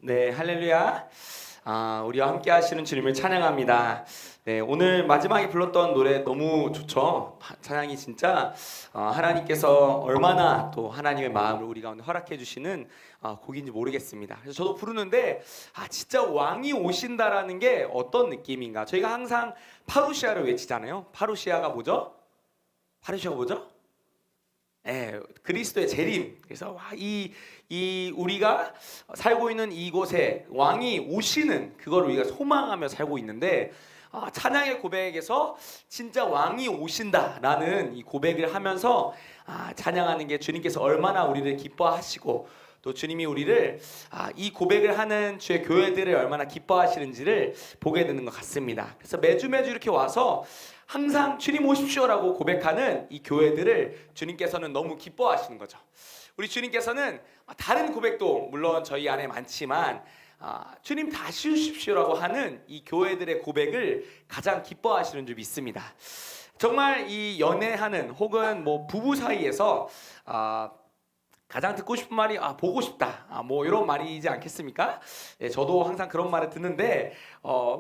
네, 할렐루야. 우리와 함께 하시는 주님을 찬양합니다. 네, 오늘 마지막에 불렀던 노래 너무 좋죠. 찬양이 진짜 하나님께서 얼마나 또 하나님의 마음을 우리 가운데 허락해 주시는 곡인지 모르겠습니다. 그래서 저도 부르는데 진짜 왕이 오신다라는 게 어떤 느낌인가? 저희가 항상 파루시아를 외치잖아요. 파루시아가 뭐죠? 파루시아가 뭐죠? 예, 그리스도의 재림. 그래서 이 우리가 살고 있는 이곳에 왕이 오시는 그걸 우리가 소망하며 살고 있는데 찬양의 고백에서 진짜 왕이 오신다라는 이 고백을 하면서 찬양하는 게 주님께서 얼마나 우리를 기뻐하시고 또 주님이 우리를 이 고백을 하는 주의 교회들을 얼마나 기뻐하시는지를 보게 되는 것 같습니다. 그래서 매주 이렇게 와서 항상 주님 오십시오라고 고백하는 이 교회들을 주님께서는 너무 기뻐하시는 거죠. 우리 주님께서는 다른 고백도 물론 저희 안에 많지만 주님 다시 오십시오라고 하는 이 교회들의 고백을 가장 기뻐하시는 줄 믿습니다. 정말 이 연애하는 혹은 뭐 부부 사이에서 가장 듣고 싶은 말이 보고 싶다 뭐 이런 말이지 않겠습니까? 예, 저도 항상 그런 말을 듣는데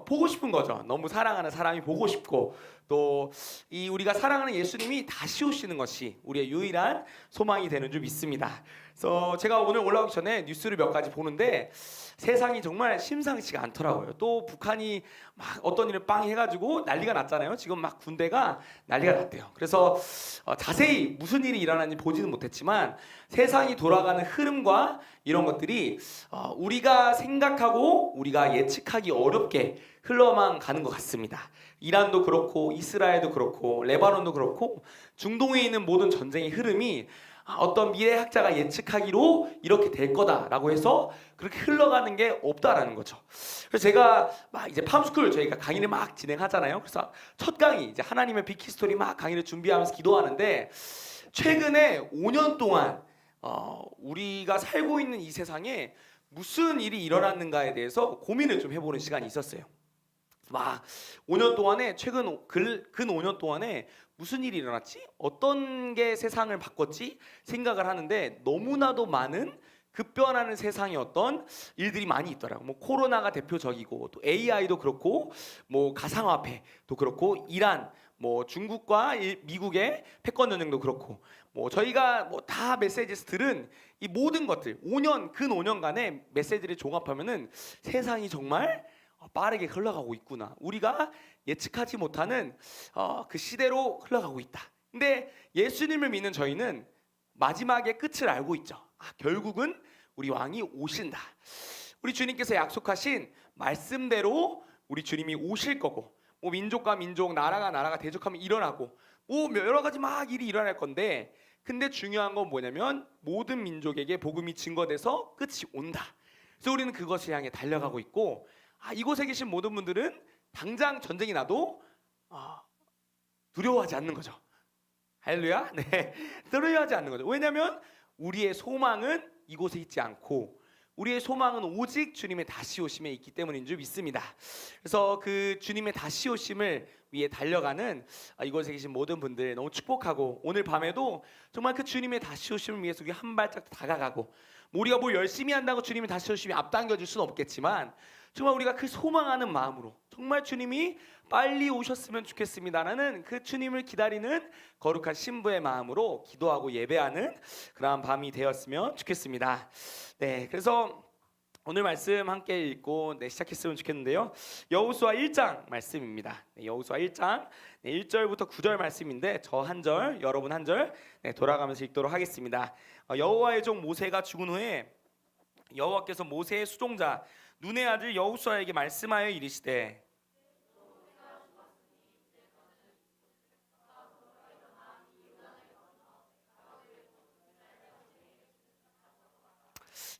보고 싶은 거죠. 너무 사랑하는 사람이 보고 싶고 또 이 우리가 사랑하는 예수님이 다시 오시는 것이 우리의 유일한 소망이 되는 줄 믿습니다. 그래서 제가 오늘 올라오기 전에 뉴스를 몇 가지 보는데 세상이 정말 심상치가 않더라고요. 또 북한이 막 어떤 일을 빵 해가지고 난리가 났잖아요. 지금 막 군대가 난리가 났대요. 그래서 자세히 무슨 일이 일어나는지 보지는 못했지만 세상이 돌아가는 흐름과 이런 것들이 우리가 생각하고 우리가 예측하기 어렵게 흘러만 가는 것 같습니다. 이란도 그렇고 이스라엘도 그렇고 레바논도 그렇고 중동에 있는 모든 전쟁의 흐름이 어떤 미래학자가 예측하기로 이렇게 될 거다라고 해서 그렇게 흘러가는 게 없다라는 거죠. 그래서 제가 막 이제 팜스쿨 저희가 강의를 막 진행하잖아요. 그래서 첫 강의 이제 하나님의 빅히스토리 막 강의를 준비하면서 기도하는데 최근에 5년 동안 우리가 살고 있는 이 세상에 무슨 일이 일어났는가에 대해서 고민을 좀 해보는 시간이 있었어요. 막 5년 동안에 근 5년 동안에 무슨 일이 일어났지? 어떤 게 세상을 바꿨지? 생각을 하는데 너무나도 많은 급변하는 세상의 어떤 일들이 많이 있더라고요. 뭐 코로나가 대표적이고 또 AI도 그렇고 뭐 가상화폐도 그렇고 이란 뭐 중국과 미국의 패권 전쟁도 그렇고 뭐 저희가 뭐 다 메시지에서 들은 이 모든 것들 근 5년간의 메시지를 종합하면은 세상이 정말 빠르게 흘러가고 있구나. 우리가 예측하지 못하는 그 시대로 흘러가고 있다. 근데 예수님을 믿는 저희는 마지막의 끝을 알고 있죠. 결국은 우리 왕이 오신다. 우리 주님께서 약속하신 말씀대로 우리 주님이 오실 거고 뭐 민족과 민족, 나라가 대적하면 일어나고 뭐 여러 가지 막 일이 일어날 건데 근데 중요한 건 뭐냐면 모든 민족에게 복음이 증거돼서 끝이 온다. 그래서 우리는 그것을 향해 달려가고 있고 이곳에 계신 모든 분들은 당장 전쟁이 나도 두려워하지 않는 거죠. 할렐루야. 네, 두려워하지 않는 거죠. 왜냐하면 우리의 소망은 이곳에 있지 않고 우리의 소망은 오직 주님의 다시 오심에 있기 때문인 줄 믿습니다. 그래서 그 주님의 다시 오심을 위해 달려가는 이곳에 계신 모든 분들 너무 축복하고 오늘 밤에도 정말 그 주님의 다시 오심을 위해서 우리 한 발짝 다가가고 우리가 뭘 열심히 한다고 주님의 다시 오심이 앞당겨질 수는 없겠지만 정말 우리가 그 소망하는 마음으로 정말 주님이 빨리 오셨으면 좋겠습니다라는 그 주님을 기다리는 거룩한 신부의 마음으로 기도하고 예배하는 그러한 밤이 되었으면 좋겠습니다. 네, 그래서 오늘 말씀 함께 읽고 시작했으면 좋겠는데요. 여호수아 1장 말씀입니다. 여호수아 1장 1절부터 9절 말씀인데 저 한 절, 여러분 한 절 돌아가면서 읽도록 하겠습니다. 여호와의 종 모세가 죽은 후에 여호와께서 모세의 수종자 눈의 아들 여호수아에게 말씀하여 이르시되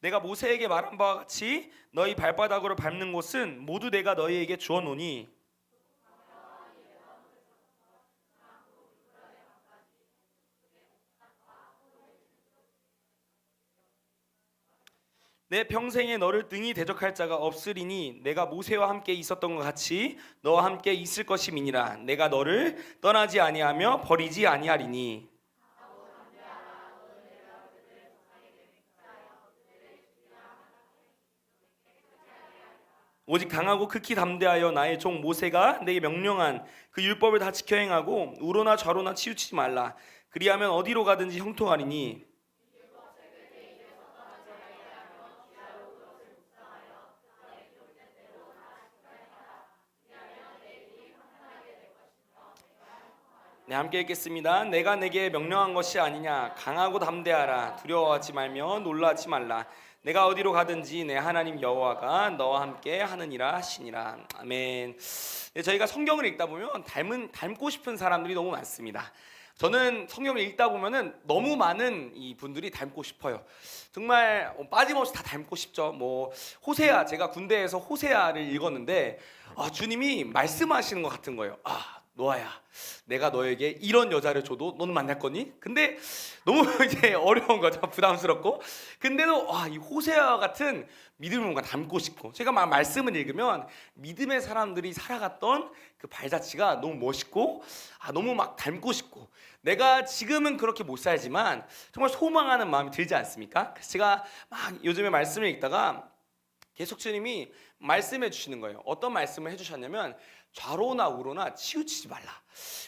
내가 모세에게 말한 바와 같이 너희 발바닥으로 밟는 곳은 모두 내가 너희에게 주어노니 내 평생에 너를 등이 대적할 자가 없으리니 내가 모세와 함께 있었던 것 같이 너와 함께 있을 것임이니라. 내가 너를 떠나지 아니하며 버리지 아니하리니 오직 강하고 극히 담대하여 나의 종 모세가 내게 명령한 그 율법을 다 지켜 행하고 우로나 좌로나 치우치지 말라. 그리하면 어디로 가든지 형통하리니 네, 함께 읽겠습니다. 내가 내게 명령한 것이 아니냐. 강하고 담대하라. 두려워하지 말며 놀라지 말라. 내가 어디로 가든지 내 하나님 여호와가 너와 함께 하느니라 하시니라. 아멘. 네, 저희가 성경을 읽다 보면 닮고 싶은 사람들이 너무 많습니다. 저는 성경을 읽다 보면은 너무 많은 이 분들이 닮고 싶어요. 정말 빠짐없이 다 닮고 싶죠. 뭐 호세아, 제가 군대에서 호세아를 읽었는데 주님이 말씀하시는 것 같은 거예요. 노아야, 내가 너에게 이런 여자를 줘도 너는 만날 거니? 근데 너무 이제 어려운 거죠. 부담스럽고. 근데도 이 호세아 같은 믿음을 뭔가 닮고 싶고, 제가 막 말씀을 읽으면 믿음의 사람들이 살아갔던 그 발자취가 너무 멋있고 너무 막 닮고 싶고, 내가 지금은 그렇게 못 살지만 정말 소망하는 마음이 들지 않습니까? 그래서 제가 막 요즘에 말씀을 읽다가 계속 주님이 말씀해 주시는 거예요. 어떤 말씀을 해주셨냐면 좌로나 우로나 치우치지 말라.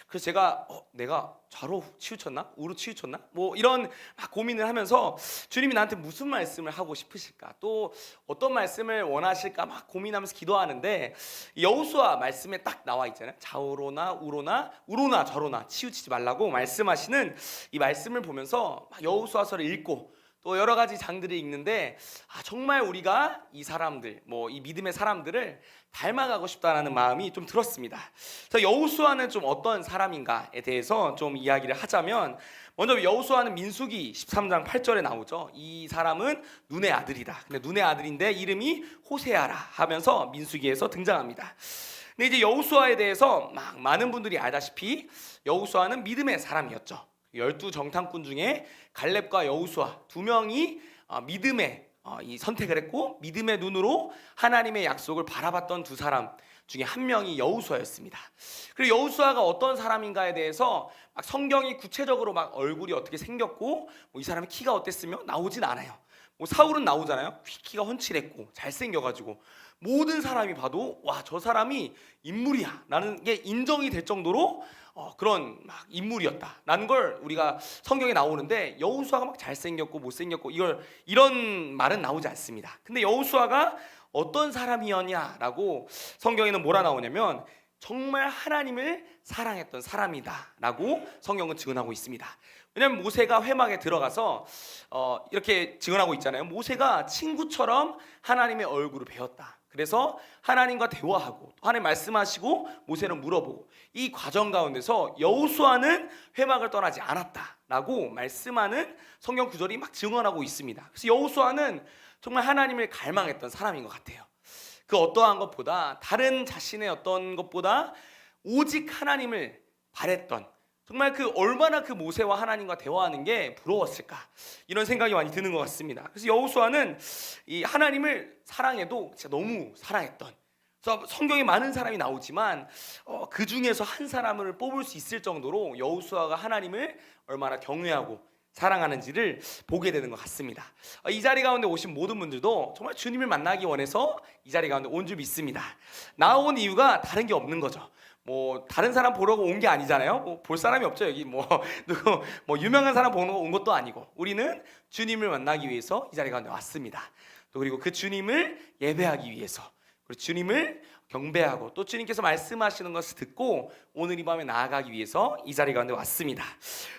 그래서 제가 내가 좌로 치우쳤나? 우로 치우쳤나? 뭐 이런 막 고민을 하면서 주님이 나한테 무슨 말씀을 하고 싶으실까? 또 어떤 말씀을 원하실까? 막 고민하면서 기도하는데 여호수아 말씀에 딱 나와 있잖아요. 좌로나 우로나 좌로나 치우치지 말라고 말씀하시는 이 말씀을 보면서 여호수아서를 읽고 또 여러 가지 장들이 읽는데 정말 우리가 이 사람들, 이 믿음의 사람들을 닮아가고 싶다라는 마음이 좀 들었습니다. 그래서 여호수아는 좀 어떤 사람인가에 대해서 좀 이야기를 하자면, 먼저 여호수아는 민수기 13장 8절에 나오죠. 이 사람은 눈의 아들이다. 근데 눈의 아들인데 이름이 호세아라 하면서 민수기에서 등장합니다. 근데 이제 여호수아에 대해서 많은 분들이 알다시피 여호수아는 믿음의 사람이었죠. 12정탐꾼 중에 갈렙과 여호수아 두 명이 믿음의 이 선택을 했고, 믿음의 눈으로 하나님의 약속을 바라봤던 두 사람 중에 한 명이 여호수아였습니다. 그리고 여호수아가 어떤 사람인가에 대해서 막 성경이 구체적으로 막 얼굴이 어떻게 생겼고 이 사람의 키가 어땠으며 나오진 않아요. 사울은 나오잖아요. 키가 훤칠했고 잘생겨가지고 모든 사람이 봐도 저 사람이 인물이야 라는 게 인정이 될 정도로 그런 막 인물이었다라는 걸 우리가 성경에 나오는데, 여호수아가 막 잘생겼고 못생겼고 이런 말은 나오지 않습니다. 근데 여호수아가 어떤 사람이었냐라고 성경에는 뭐라 나오냐면 정말 하나님을 사랑했던 사람이다라고 성경은 증언하고 있습니다. 왜냐하면 모세가 회막에 들어가서 이렇게 증언하고 있잖아요. 모세가 친구처럼 하나님의 얼굴을 배웠다. 그래서 하나님과 대화하고 하나님 말씀하시고 모세는 물어보고, 이 과정 가운데서 여호수아는 회막을 떠나지 않았다라고 말씀하는 성경 구절이 막 증언하고 있습니다. 그래서 여호수아는 정말 하나님을 갈망했던 사람인 것 같아요. 그 어떠한 것보다, 다른 자신의 어떤 것보다 오직 하나님을 바랬던, 정말 얼마나 그 모세와 하나님과 대화하는 게 부러웠을까, 이런 생각이 많이 드는 것 같습니다. 그래서 여호수아는 이 하나님을 사랑해도 진짜 너무 사랑했던, 그래서 성경에 많은 사람이 나오지만 그 중에서 한 사람을 뽑을 수 있을 정도로 여호수아가 하나님을 얼마나 경외하고 사랑하는지를 보게 되는 것 같습니다. 이 자리 가운데 오신 모든 분들도 정말 주님을 만나기 원해서 이 자리 가운데 온 줄 믿습니다. 나온 이유가 다른 게 없는 거죠. 다른 사람 보려고 온 게 아니잖아요. 볼 사람이 없죠. 여기 누구 유명한 사람 보는 거 온 것도 아니고, 우리는 주님을 만나기 위해서 이 자리 가운데 왔습니다. 또 그리고 그 주님을 예배하기 위해서, 그리고 주님을 경배하고 또 주님께서 말씀하시는 것을 듣고 오늘 이 밤에 나아가기 위해서 이 자리 가운데 왔습니다.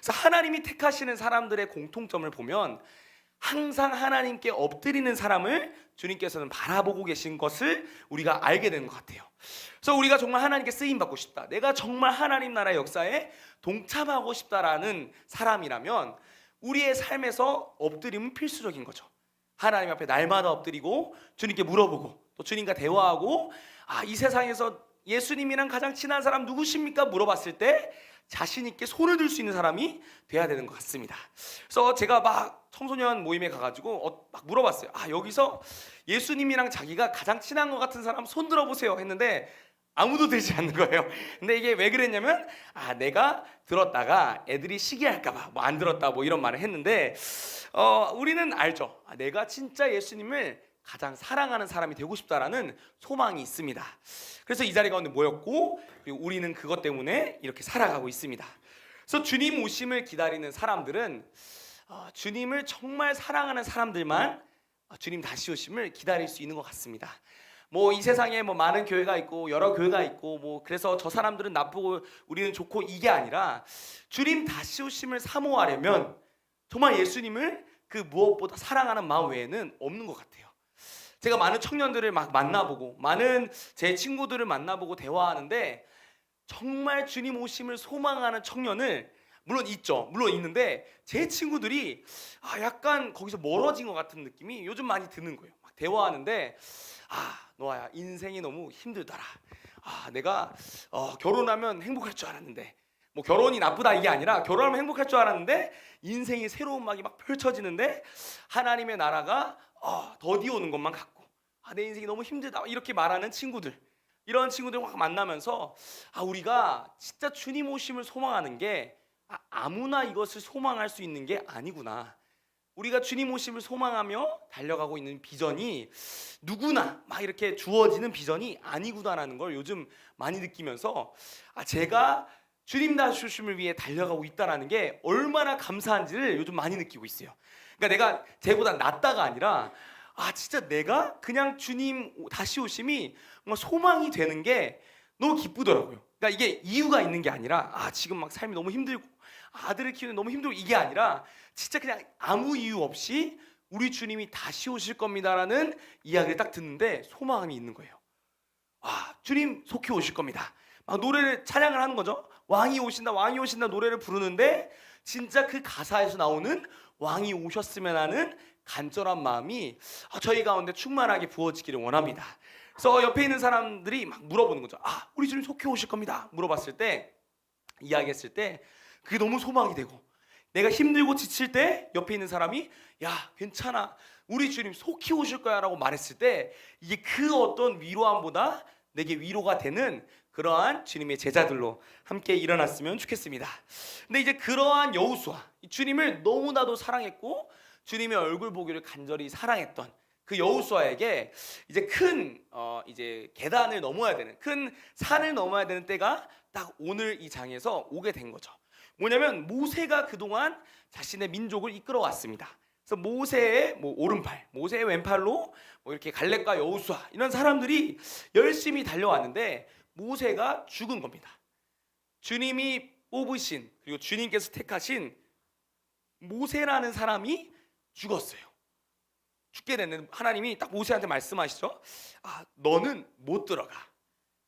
그래서 하나님이 택하시는 사람들의 공통점을 보면 항상 하나님께 엎드리는 사람을 주님께서는 바라보고 계신 것을 우리가 알게 되는 것 같아요. 그래서 우리가 정말 하나님께 쓰임받고 싶다, 내가 정말 하나님 나라의 역사에 동참하고 싶다라는 사람이라면 우리의 삶에서 엎드림은 필수적인 거죠. 하나님 앞에 날마다 엎드리고 주님께 물어보고 또 주님과 대화하고, 이 세상에서 예수님이랑 가장 친한 사람 누구십니까? 물어봤을 때 자신 있게 손을 들 수 있는 사람이 돼야 되는 것 같습니다. 그래서 제가 막 청소년 모임에 가가지고 막 물어봤어요. 여기서 예수님이랑 자기가 가장 친한 것 같은 사람 손 들어보세요 했는데 아무도 들지 않는 거예요. 근데 이게 왜 그랬냐면 내가 들었다가 애들이 시기할까봐 안 들었다 이런 말을 했는데, 우리는 알죠. 내가 진짜 예수님을 가장 사랑하는 사람이 되고 싶다라는 소망이 있습니다. 그래서 이 자리 가운데 모였고, 그리고 우리는 그것 때문에 이렇게 살아가고 있습니다. 그래서 주님 오심을 기다리는 사람들은 주님을 정말 사랑하는 사람들만 주님 다시 오심을 기다릴 수 있는 것 같습니다. 뭐 이 세상에 뭐 많은 교회가 있고 여러 교회가 있고 뭐 그래서 저 사람들은 나쁘고 우리는 좋고 이게 아니라 주님 다시 오심을 사모하려면 정말 예수님을 그 무엇보다 사랑하는 마음 외에는 없는 것 같아요. 제가 많은 청년들을 막 만나보고 많은 제 친구들을 만나보고 대화하는데 정말 주님 오심을 소망하는 청년을 물론 있죠. 물론 있는데 제 친구들이 약간 거기서 멀어진 것 같은 느낌이 요즘 많이 드는 거예요. 막 대화하는데 노아야 인생이 너무 힘들더라. 내가 결혼하면 행복할 줄 알았는데 뭐 결혼이 나쁘다 이게 아니라 결혼하면 행복할 줄 알았는데 인생이 새로운 막이 막 펼쳐지는데 하나님의 나라가 더디 오는 것만 같고 내 인생이 너무 힘들다 이렇게 말하는 친구들 이런 친구들 막 만나면서 우리가 진짜 주님 오심을 소망하는 게 아무나 이것을 소망할 수 있는 게 아니구나. 우리가 주님 오심을 소망하며 달려가고 있는 비전이 누구나 막 이렇게 주어지는 비전이 아니구나라는 걸 요즘 많이 느끼면서 제가 주님 다시 오심을 위해 달려가고 있다라는 게 얼마나 감사한지를 요즘 많이 느끼고 있어요. 그러니까 내가 쟤보다 낫다가 아니라 진짜 내가 그냥 주님 다시 오심이 뭔가 소망이 되는 게 너무 기쁘더라고요. 그러니까 이게 이유가 있는 게 아니라 지금 막 삶이 너무 힘들고 아들을 키우는 너무 힘들고 이게 아니라 진짜 그냥 아무 이유 없이 우리 주님이 다시 오실 겁니다라는 이야기를 딱 듣는데 소망이 있는 거예요. 주님 속히 오실 겁니다. 막 노래를 찬양을 하는 거죠. 왕이 오신다 왕이 오신다 노래를 부르는데 진짜 그 가사에서 나오는 왕이 오셨으면 하는 간절한 마음이 저희 가운데 충만하게 부어지기를 원합니다. 그래서 옆에 있는 사람들이 막 물어보는 거죠. 우리 주님 속히 오실 겁니다. 물어봤을 때 이야기했을 때 그게 너무 소망이 되고 내가 힘들고 지칠 때 옆에 있는 사람이 야 괜찮아 우리 주님 속히 오실 거야 라고 말했을 때 이게 그 어떤 위로함보다 내게 위로가 되는 그러한 주님의 제자들로 함께 일어났으면 좋겠습니다. 근데 이제 그러한 여호수아 주님을 너무나도 사랑했고 주님의 얼굴 보기를 간절히 사랑했던 그 여호수아에게 이제 큰 이제 계단을 넘어야 되는 큰 산을 넘어야 되는 때가 딱 오늘 이 장에서 오게 된 거죠. 뭐냐면 모세가 그동안 자신의 민족을 이끌어 왔습니다. 그래서 모세의 오른팔, 모세의 왼팔로 이렇게 갈렙과 여호수아 이런 사람들이 열심히 달려왔는데 모세가 죽은 겁니다. 주님이 뽑으신 그리고 주님께서 택하신 모세라는 사람이 죽었어요. 죽게 됐는데 하나님이 딱 모세한테 말씀하시죠. 너는 못 들어가.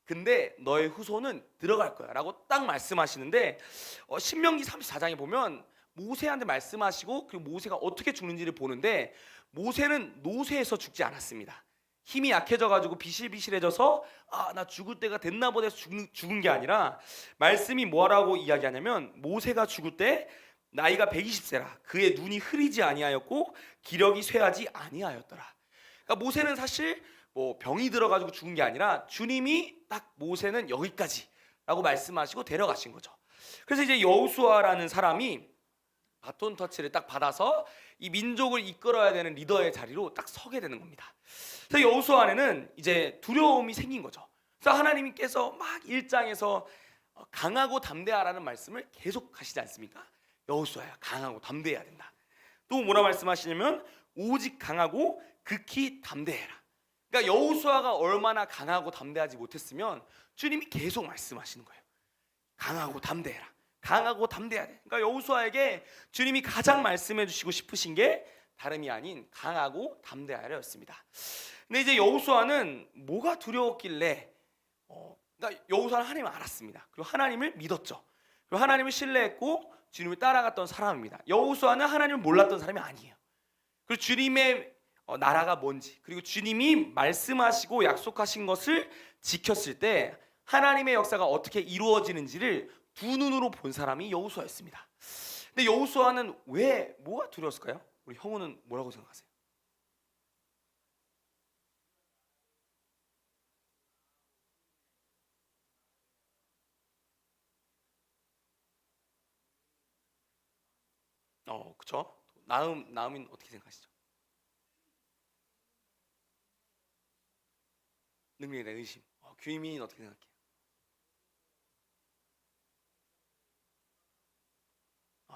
근데 너의 후손은 들어갈 거야 라고 딱 말씀하시는데 신명기 34장에 보면 모세한테 말씀하시고 그리고 모세가 어떻게 죽는지를 보는데 모세는 노쇠해서 죽지 않았습니다. 힘이 약해져가지고 비실비실해져서 나 죽을 때가 됐나 보다 해서 죽은 게 아니라 말씀이 뭐라고 이야기하냐면 모세가 죽을 때 나이가 120세라 그의 눈이 흐리지 아니하였고 기력이 쇠하지 아니하였더라. 그러니까 모세는 사실 병이 들어가지고 죽은 게 아니라 주님이 딱 모세는 여기까지라고 말씀하시고 데려가신 거죠. 그래서 이제 여호수아라는 사람이 바톤 터치를 딱 받아서 이 민족을 이끌어야 되는 리더의 자리로 딱 서게 되는 겁니다. 그래서 여호수아 안에는 이제 두려움이 생긴 거죠. 그래서 하나님께서 막 1장에서 강하고 담대하라는 말씀을 계속 하시지 않습니까? 여호수아야 강하고 담대해야 된다. 또 뭐라 말씀하시냐면 오직 강하고 극히 담대해라. 그러니까 여호수아가 얼마나 강하고 담대하지 못했으면 주님이 계속 말씀하시는 거예요. 강하고 담대해라. 강하고 담대해야 돼. 그러니까 여호수아에게 주님이 가장 말씀해 주시고 싶으신 게 다름이 아닌 강하고 담대하라였습니다. 근데 이제 여호수아는 뭐가 두려웠길래 그러니까 여호수아는 하나님을 알았습니다. 그리고 하나님을 믿었죠. 그리고 하나님을 신뢰했고 주님을 따라갔던 사람입니다. 여호수아는 하나님을 몰랐던 사람이 아니에요. 그리고 주님의 나라가 뭔지 그리고 주님이 말씀하시고 약속하신 것을 지켰을 때 하나님의 역사가 어떻게 이루어지는지를 두 눈으로 본 사람이 여호수아였습니다. 근데 여호수아는 왜 뭐가 두려웠을까요? 우리 형우는 뭐라고 생각하세요? 그렇죠? 나음은 어떻게 생각하시죠? 능력에 대한 의심. 규민이는 어떻게 생각해요?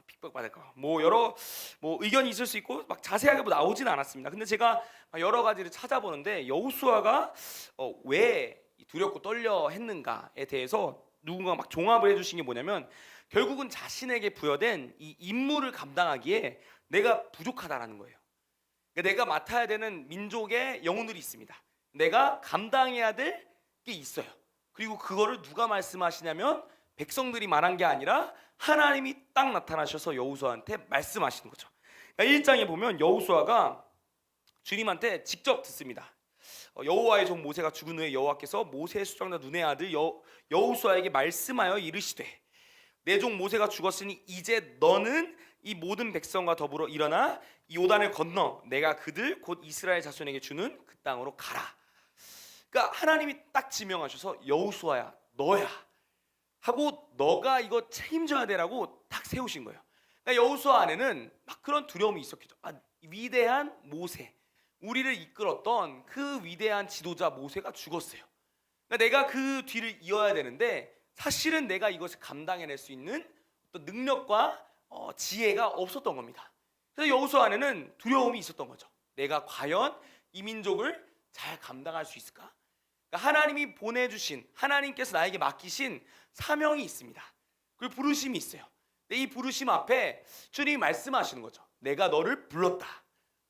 핍박받을까? 뭐 여러 의견이 있을 수 있고 막 자세하게 나오진 않았습니다. 근데 제가 여러 가지를 찾아보는데 여호수아가 왜 두렵고 떨려 했는가에 대해서 누군가 막 종합을 해주신 게 뭐냐면 결국은 자신에게 부여된 이 임무를 감당하기에 내가 부족하다라는 거예요. 그러니까 내가 맡아야 되는 민족의 영혼들이 있습니다. 내가 감당해야 될 게 있어요. 그리고 그거를 누가 말씀하시냐면 백성들이 말한 게 아니라 하나님이 딱 나타나셔서 여호수아한테 말씀하시는 거죠. 그러니까 1장에 보면 여호수아가 주님한테 직접 듣습니다. 여호와의 종 모세가 죽은 후에 여호와께서 모세의 수장자 눈의 아들 여호수아에게 말씀하여 이르시되 내 종 모세가 죽었으니 이제 너는 이 모든 백성과 더불어 일어나 요단을 건너 내가 그들 곧 이스라엘 자손에게 주는 그 땅으로 가라. 그러니까 하나님이 딱 지명하셔서 여호수아야 너야 하고 너가 이거 책임져야 되라고 딱 세우신 거예요. 그러니까 여호수아 안에는 막 그런 두려움이 있었겠죠. 위대한 모세, 우리를 이끌었던 그 위대한 지도자 모세가 죽었어요. 그러니까 내가 그 뒤를 이어야 되는데 사실은 내가 이것을 감당해낼 수 있는 어떤 능력과 지혜가 없었던 겁니다. 그래서 여호수아 안에는 두려움이 있었던 거죠. 내가 과연 이 민족을 잘 감당할 수 있을까? 그러니까 하나님이 보내주신, 하나님께서 나에게 맡기신 사명이 있습니다. 그리고 부르심이 있어요. 근데 이 부르심 앞에 주님이 말씀하시는 거죠. 내가 너를 불렀다.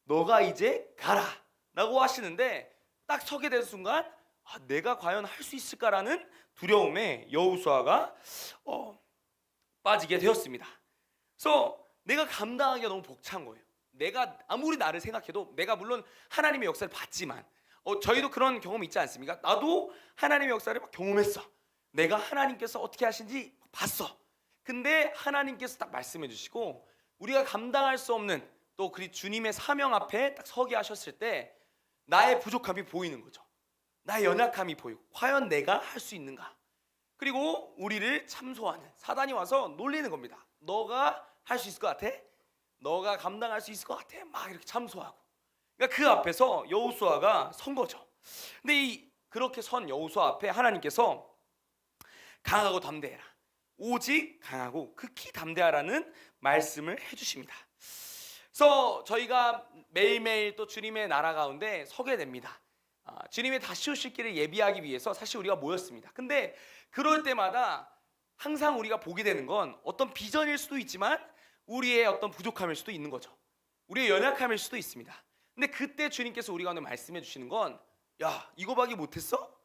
너가 이제 가라 라고 하시는데 딱 서게 된 순간 내가 과연 할 수 있을까라는 두려움에 여호수아가 빠지게 되었습니다. 그래서 내가 감당하기가 너무 벅찬 거예요. 내가 아무리 나를 생각해도 내가 물론 하나님의 역사를 봤지만 저희도 그런 경험 있지 않습니까? 나도 하나님의 역사를 막 경험했어. 내가 하나님께서 어떻게 하신지 봤어. 근데 하나님께서 딱 말씀해 주시고 우리가 감당할 수 없는 또 그 주님의 사명 앞에 딱 서게 하셨을 때 나의 부족함이 보이는 거죠. 나의 연약함이 보이고 과연 내가 할 수 있는가? 그리고 우리를 참소하는 사단이 와서 놀리는 겁니다. 너가 할 수 있을 것 같아? 너가 감당할 수 있을 것 같아? 막 이렇게 참소하고. 그러니까 그 앞에서 여호수아가 선 거죠. 근데 그렇게 선 여호수아 앞에 하나님께서 강하고 담대해라. 오직 강하고 극히 담대하라는 말씀을 해주십니다. 그래서 저희가 매일매일 또 주님의 나라 가운데 서게 됩니다. 주님의 다시 오실 길을 예비하기 위해서 사실 우리가 모였습니다. 근데 그럴 때마다 항상 우리가 보게 되는 건 어떤 비전일 수도 있지만 우리의 어떤 부족함일 수도 있는 거죠. 우리의 연약함일 수도 있습니다. 근데 그때 주님께서 우리 가운데 말씀해 주시는 건 야 이거밖에 못했어?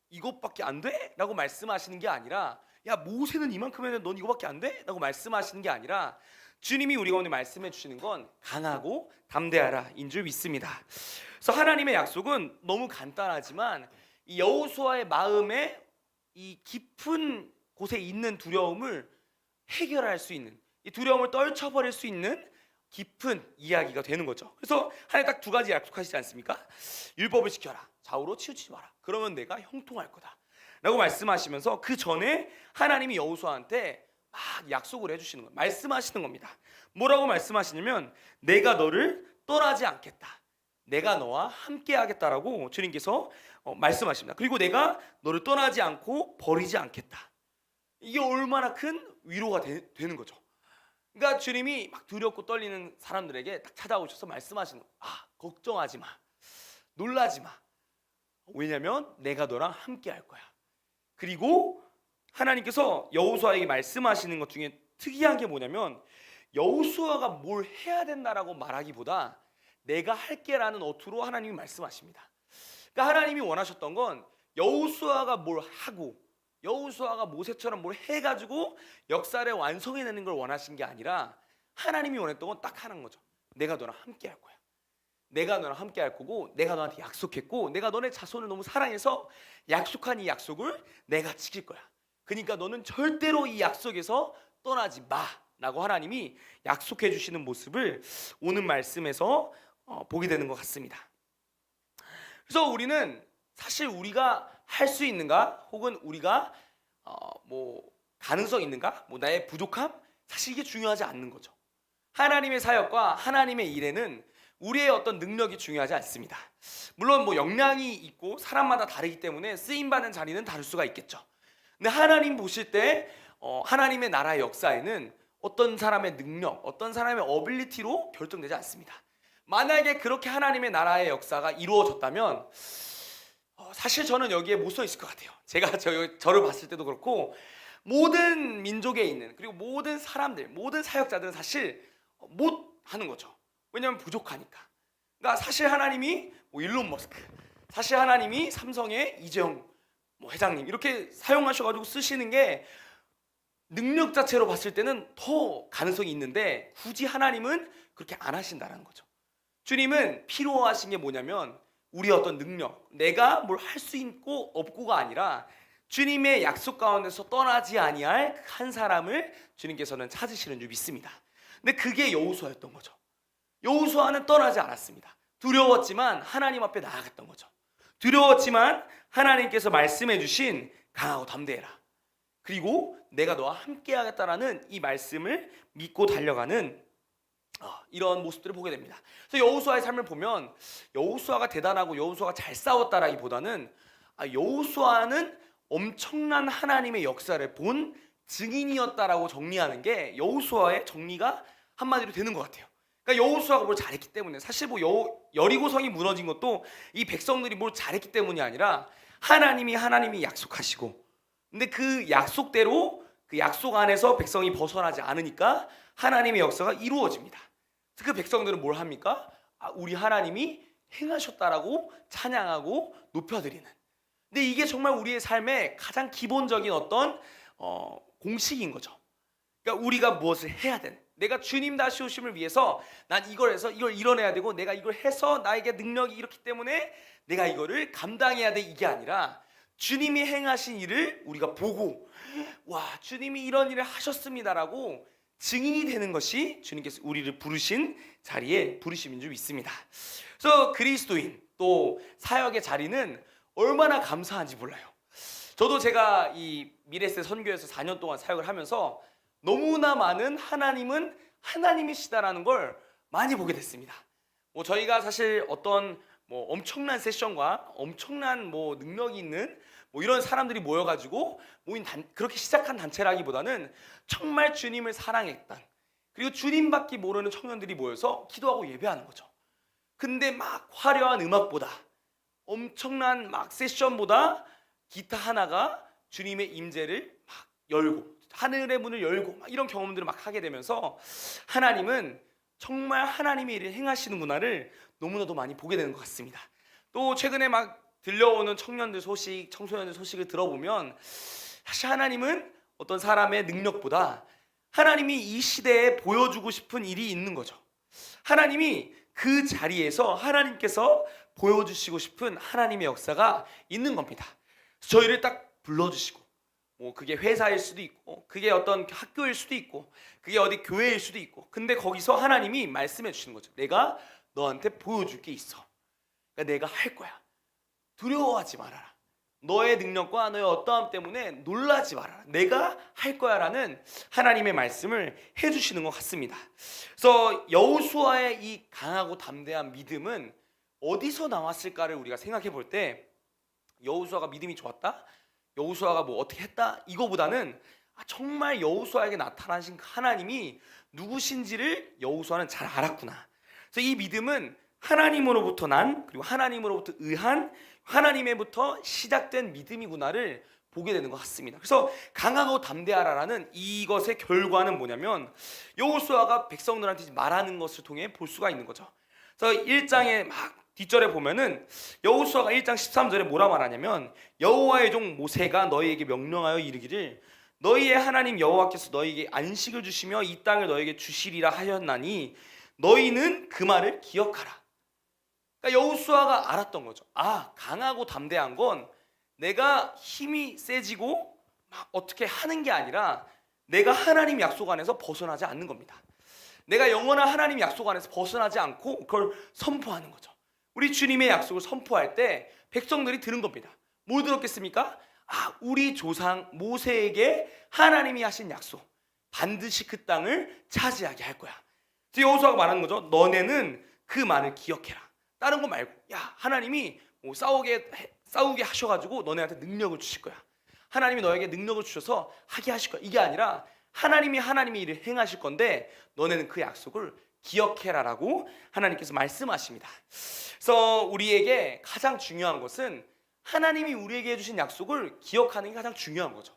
이것밖에 안 돼? 라고 말씀하시는 게 아니라 야 모세는 이만큼 했는데 넌 이거밖에 안 돼? 라고 말씀하시는 게 아니라 주님이 우리 가운데 말씀해 주시는 건 강하고 담대하라 인 줄 믿습니다. 그래서 하나님의 약속은 너무 간단하지만 이 여호수아의 마음에 이 깊은 곳에 있는 두려움을 해결할 수 있는 이 두려움을 떨쳐버릴 수 있는 깊은 이야기가 되는 거죠. 그래서 하나님 딱 두 가지 약속하시지 않습니까? 율법을 지켜라. 좌우로 치우치지 마라. 그러면 내가 형통할 거다. 라고 말씀하시면서 그 전에 하나님이 여호수아한테 막 약속을 해주시는 거예요. 말씀하시는 겁니다. 뭐라고 말씀하시냐면 내가 너를 떠나지 않겠다. 내가 너와 함께 하겠다라고 주님께서 말씀하십니다. 그리고 내가 너를 떠나지 않고 버리지 않겠다. 이게 얼마나 큰 위로가 되는 거죠. 그러니까 주님이 막 두렵고 떨리는 사람들에게 딱 찾아오셔서 말씀하시는 거예요. 걱정하지 마. 놀라지 마. 왜냐면 내가 너랑 함께 할 거야. 그리고 하나님께서 여호수아에게 말씀하시는 것 중에 특이한 게 뭐냐면 여호수아가 뭘 해야 된다라고 말하기보다 내가 할게라는 어투로 하나님이 말씀하십니다. 그러니까 하나님이 원하셨던 건 여호수아가 뭘 하고 여호수아가 모세처럼 뭘 해가지고 역사를 완성해내는 걸 원하신 게 아니라 하나님이 원했던 건 딱 하나인 거죠. 내가 너랑 함께 할 거야. 내가 너랑 함께 할 거고 내가 너한테 약속했고 내가 너네 자손을 너무 사랑해서 약속한 이 약속을 내가 지킬 거야. 그러니까 너는 절대로 이 약속에서 떠나지 마 라고 하나님이 약속해 주시는 모습을 오늘 말씀에서 보게 되는 것 같습니다. 그래서 우리는 사실 우리가 할 수 있는가 혹은 우리가 가능성 있는가 나의 부족함 사실 이게 중요하지 않는 거죠. 하나님의 사역과 하나님의 일에는 우리의 어떤 능력이 중요하지 않습니다. 물론 뭐 역량이 있고 사람마다 다르기 때문에 쓰임 받는 자리는 다를 수가 있겠죠. 근데 하나님 보실 때 하나님의 나라의 역사에는 어떤 사람의 능력, 어떤 사람의 어빌리티로 결정되지 않습니다. 만약에 그렇게 하나님의 나라의 역사가 이루어졌다면 사실 저는 여기에 못 서 있을 것 같아요. 제가 저를 봤을 때도 그렇고 모든 민족에 있는 그리고 모든 사람들, 모든 사역자들은 사실 못 하는 거죠. 왜냐하면 부족하니까. 그러니까 사실 하나님이 뭐 일론 머스크, 사실 하나님이 삼성의 이재용 뭐 회장님 이렇게 사용하셔가지고 쓰시는 게 능력 자체로 봤을 때는 더 가능성이 있는데 굳이 하나님은 그렇게 안 하신다는 거죠. 주님은 필요하신 게 뭐냐면 우리의 어떤 능력, 내가 뭘 할 수 있고 없고가 아니라 주님의 약속 가운데서 떠나지 아니할 한 사람을 주님께서는 찾으시는 줄 믿습니다. 근데 그게 여호수아였던 거죠. 여호수아는 떠나지 않았습니다. 두려웠지만 하나님 앞에 나아갔던 거죠. 두려웠지만 하나님께서 말씀해 주신 강하고 담대해라. 그리고 내가 너와 함께 하겠다라는 이 말씀을 믿고 달려가는 이런 모습들을 보게 됩니다. 그래서 여호수아의 삶을 보면 여호수아가 대단하고 여호수아가 잘 싸웠다라기보다는 여호수아는 엄청난 하나님의 역사를 본 증인이었다라고 정리하는 게 여호수아의 정리가 한마디로 되는 것 같아요. 그러니까 여호수아가 뭘 잘했기 때문에 사실 뭐 여리고성이 무너진 것도 이 백성들이 뭘 잘했기 때문이 아니라 하나님이 약속하시고 근데 그 약속대로 그 약속 안에서 백성이 벗어나지 않으니까 하나님의 역사가 이루어집니다. 그 백성들은 뭘 합니까? 우리 하나님이 행하셨다라고 찬양하고 높여드리는. 근데 이게 정말 우리의 삶의 가장 기본적인 어떤 공식인 거죠. 그러니까 우리가 무엇을 해야 되는. 내가 주님 다시 오심을 위해서 난 이걸 해서 이걸 이뤄내야 되고 내가 이걸 해서 나에게 능력이 이렇기 때문에 내가 이거를 감당해야 돼 이게 아니라 주님이 행하신 일을 우리가 보고 와 주님이 이런 일을 하셨습니다라고 증인이 되는 것이 주님께서 우리를 부르신 자리에 부르심인 줄 믿습니다. 그래서 그리스도인 또 사역의 자리는 얼마나 감사한지 몰라요. 저도 제가 이 미래세 선교에서 4년 동안 사역을 하면서 너무나 많은 하나님은 하나님이시다라는 걸 많이 보게 됐습니다. 뭐 저희가 사실 어떤 뭐 엄청난 세션과 엄청난 뭐 능력이 있는 뭐 이런 사람들이 모여가지고 모인 그렇게 시작한 단체라기보다는 정말 주님을 사랑했던 그리고 주님밖에 모르는 청년들이 모여서 기도하고 예배하는 거죠. 근데 막 화려한 음악보다 엄청난 막 세션보다 기타 하나가 주님의 임재를 막 열고 하늘의 문을 열고 막 이런 경험들을 막 하게 되면서 하나님은 정말 하나님의 일을 행하시는구나를 너무나도 많이 보게 되는 것 같습니다. 또 최근에 막 들려오는 청년들 소식, 청소년들 소식을 들어보면 사실 하나님은 어떤 사람의 능력보다 하나님이 이 시대에 보여주고 싶은 일이 있는 거죠. 하나님이 그 자리에서 하나님께서 보여주시고 싶은 하나님의 역사가 있는 겁니다. 저희를 딱 불러주시고 뭐 그게 회사일 수도 있고 그게 어떤 학교일 수도 있고 그게 어디 교회일 수도 있고 근데 거기서 하나님이 말씀해 주시는 거죠. 내가 너한테 보여줄 게 있어. 그러니까 내가 할 거야. 두려워하지 말아라. 너의 능력과 너의 어떠함 때문에 놀라지 말아라. 내가 할 거야라는 하나님의 말씀을 해주시는 것 같습니다. 그래서 여호수아의 이 강하고 담대한 믿음은 어디서 나왔을까를 우리가 생각해 볼 때 여호수아가 믿음이 좋았다? 여호수아가 뭐 어떻게 했다? 이거보다는 정말 여호수아에게 나타나신 하나님이 누구신지를 여호수아는 잘 알았구나. 그래서 이 믿음은 하나님으로부터 난 그리고 하나님으로부터 의한 하나님에부터 시작된 믿음이구나를 보게 되는 것 같습니다. 그래서 강하고 담대하라라는 이것의 결과는 뭐냐면 여호수아가 백성들한테 말하는 것을 통해 볼 수가 있는 거죠. 그래서 1장에 막 뒷절에 보면은 여호수아가 1장 13절에 뭐라 말하냐면 여호와의 종 모세가 너희에게 명령하여 이르기를 너희의 하나님 여호와께서 너희에게 안식을 주시며 이 땅을 너희에게 주시리라 하였나니 너희는 그 말을 기억하라. 그러니까 여호수아가 알았던 거죠. 강하고 담대한 건 내가 힘이 세지고 막 어떻게 하는 게 아니라 내가 하나님 약속 안에서 벗어나지 않는 겁니다. 내가 영원한 하나님 약속 안에서 벗어나지 않고 그걸 선포하는 거죠. 우리 주님의 약속을 선포할 때 백성들이 들은 겁니다. 뭘 들었겠습니까? 우리 조상 모세에게 하나님이 하신 약속 반드시 그 땅을 차지하게 할 거야. 여호수아가 말하는 거죠. 너네는 그 말을 기억해라. 다른 거 말고, 야, 하나님이 뭐 싸우게 하셔가지고 너네한테 능력을 주실 거야. 하나님이 너에게 능력을 주셔서 하게 하실 거야. 이게 아니라 하나님이 일을 행하실 건데 너네는 그 약속을 기억해라라고 하나님께서 말씀하십니다. 그래서 우리에게 가장 중요한 것은 하나님이 우리에게 해주신 약속을 기억하는 게 가장 중요한 거죠.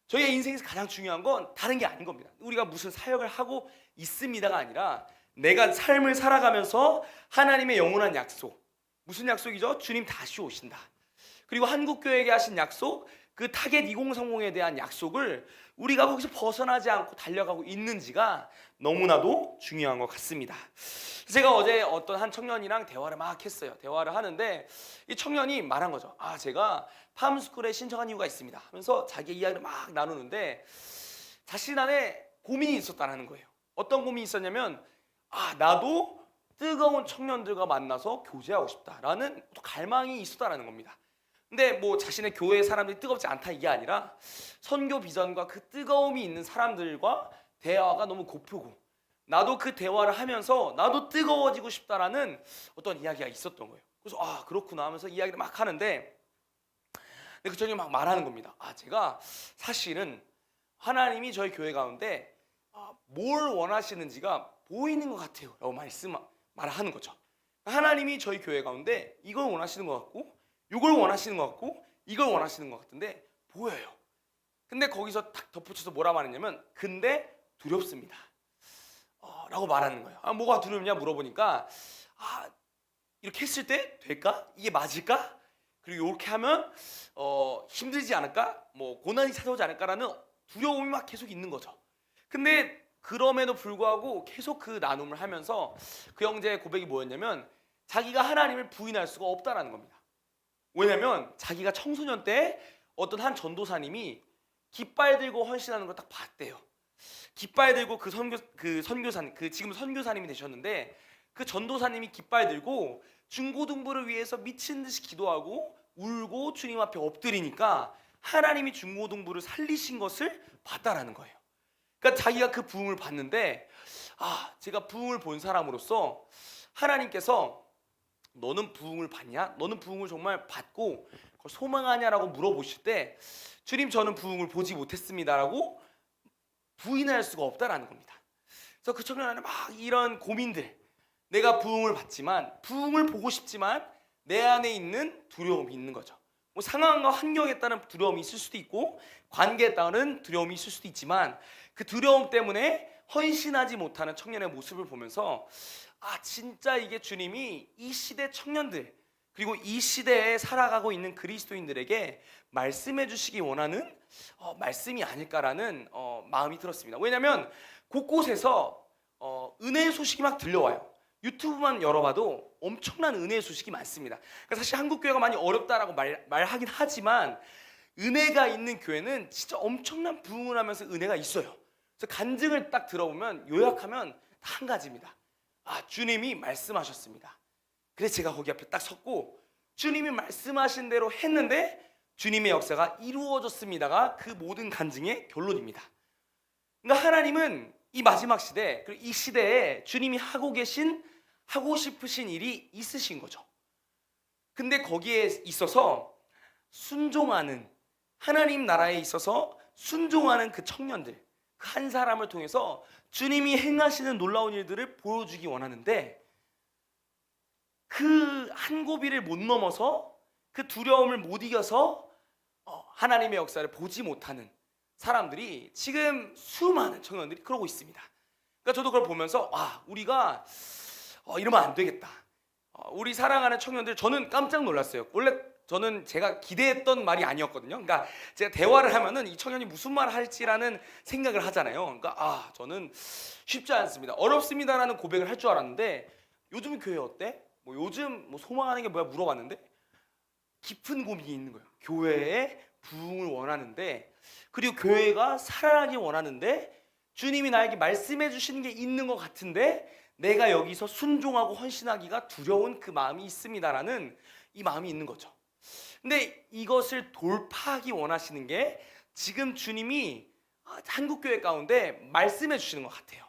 저희의 인생에서 가장 중요한 건 다른 게 아닌 겁니다. 우리가 무슨 사역을 하고 있습니다가 아니라 내가 삶을 살아가면서 하나님의 영원한 약속, 무슨 약속이죠? 주님 다시 오신다. 그리고 한국교회에게 하신 약속, 그 타겟 2030에 대한 약속을 우리가 거기서 벗어나지 않고 달려가고 있는지가 너무나도 중요한 것 같습니다. 제가 어제 어떤 한 청년이랑 대화를 막 했어요. 대화를 하는데 이 청년이 말한 거죠. 제가 팜스쿨에 신청한 이유가 있습니다 하면서 자기 이야기를 막 나누는데 자신 안에 고민이 있었다는 거예요. 어떤 고민이 있었냐면 나도 뜨거운 청년들과 만나서 교제하고 싶다라는 또 갈망이 있었다는 겁니다. 근데 뭐 자신의 교회 사람들이 뜨겁지 않다 이게 아니라 선교 비전과 그 뜨거움이 있는 사람들과 대화가 너무 고프고 나도 그 대화를 하면서 나도 뜨거워지고 싶다라는 어떤 이야기가 있었던 거예요. 그래서 그렇구나 하면서 이야기를 막 하는데 그 청년이 막 말하는 겁니다. 제가 사실은 하나님이 저희 교회 가운데 뭘 원하시는지가 보이는 것 같아요 라고 말하는 거죠. 하나님이 저희 교회 가운데 이걸 원하시는 것 같고 이걸 원하시는 것 같고 이걸 원하시는 것 같은데 보여요. 근데 거기서 딱 덧붙여서 뭐라 말했냐면 근데 두렵습니다 라고 말하는 거예요. 뭐가 두렵냐 물어보니까 이렇게 했을 때 될까? 이게 맞을까? 그리고 이렇게 하면 힘들지 않을까? 뭐 고난이 찾아오지 않을까라는 두려움이 막 계속 있는 거죠. 근데 그럼에도 불구하고 계속 그 나눔을 하면서 그 형제의 고백이 뭐였냐면 자기가 하나님을 부인할 수가 없다라는 겁니다. 왜냐면 자기가 청소년 때 어떤 한 전도사님이 깃발 들고 헌신하는 걸 딱 봤대요. 깃발 들고 그 선교사님, 지금 선교사님이 되셨는데 그 전도사님이 깃발 들고 중고등부를 위해서 미친 듯이 기도하고 울고 주님 앞에 엎드리니까 하나님이 중고등부를 살리신 것을 봤다라는 거예요. 그러니까 자기가 그 부흥을 봤는데 제가 부흥을 본 사람으로서 하나님께서 너는 부흥을 봤냐? 너는 부흥을 정말 받고 그걸 소망하냐라고 물어보실 때 주님 저는 부흥을 보지 못했습니다라고 부인할 수가 없다라는 겁니다. 그래서 그 청년은 막 이런 고민들, 내가 부흥을 받지만 부흥을 보고 싶지만 내 안에 있는 두려움이 있는 거죠. 뭐 상황과 환경에 따른 두려움이 있을 수도 있고 관계에 따른 두려움이 있을 수도 있지만 그 두려움 때문에 헌신하지 못하는 청년의 모습을 보면서 진짜 이게 주님이 이 시대 청년들 그리고 이 시대에 살아가고 있는 그리스도인들에게 말씀해 주시기 원하는 말씀이 아닐까라는 마음이 들었습니다. 왜냐하면 곳곳에서 은혜의 소식이 막 들려와요. 유튜브만 열어봐도 엄청난 은혜의 소식이 많습니다. 그러니까 사실 한국교회가 많이 어렵다라고 말하긴 하지만 은혜가 있는 교회는 진짜 엄청난 부흥을 하면서 은혜가 있어요. 그래서 간증을 딱 들어보면 요약하면 다 한 가지입니다. 주님이 말씀하셨습니다. 그래서 제가 거기 앞에 딱 섰고 주님이 말씀하신 대로 했는데 주님의 역사가 이루어졌습니다가 그 모든 간증의 결론입니다. 그러니까 하나님은 이 마지막 시대 그리고 이 시대에 주님이 하고 싶으신 일이 있으신 거죠. 근데 거기에 있어서 순종하는 하나님 나라에 있어서 순종하는 그 청년들 그 한 사람을 통해서 주님이 행하시는 놀라운 일들을 보여주기 원하는데 그 한 고비를 못 넘어서 그 두려움을 못 이겨서 하나님의 역사를 보지 못하는 사람들이 지금 수많은 청년들이 그러고 있습니다. 그러니까 저도 그걸 보면서 우리가 이러면 안 되겠다. 우리 사랑하는 청년들 저는 깜짝 놀랐어요. 원래 저는 제가 기대했던 말이 아니었거든요. 그러니까 제가 대화를 하면은 이 청년이 무슨 말을 할지라는 생각을 하잖아요. 그러니까 저는 쉽지 않습니다. 어렵습니다라는 고백을 할 줄 알았는데 요즘 교회 어때? 뭐 요즘 뭐 소망하는 게 뭐야 물어봤는데 깊은 고민이 있는 거예요. 교회에 부흥을 원하는데 그리고 교회가 살아나기 원하는데 주님이 나에게 말씀해 주시는 게 있는 것 같은데 내가 여기서 순종하고 헌신하기가 두려운 그 마음이 있습니다라는 이 마음이 있는 거죠. 근데 이것을 돌파하기 원하시는 게 지금 주님이 한국교회 가운데 말씀해 주시는 것 같아요.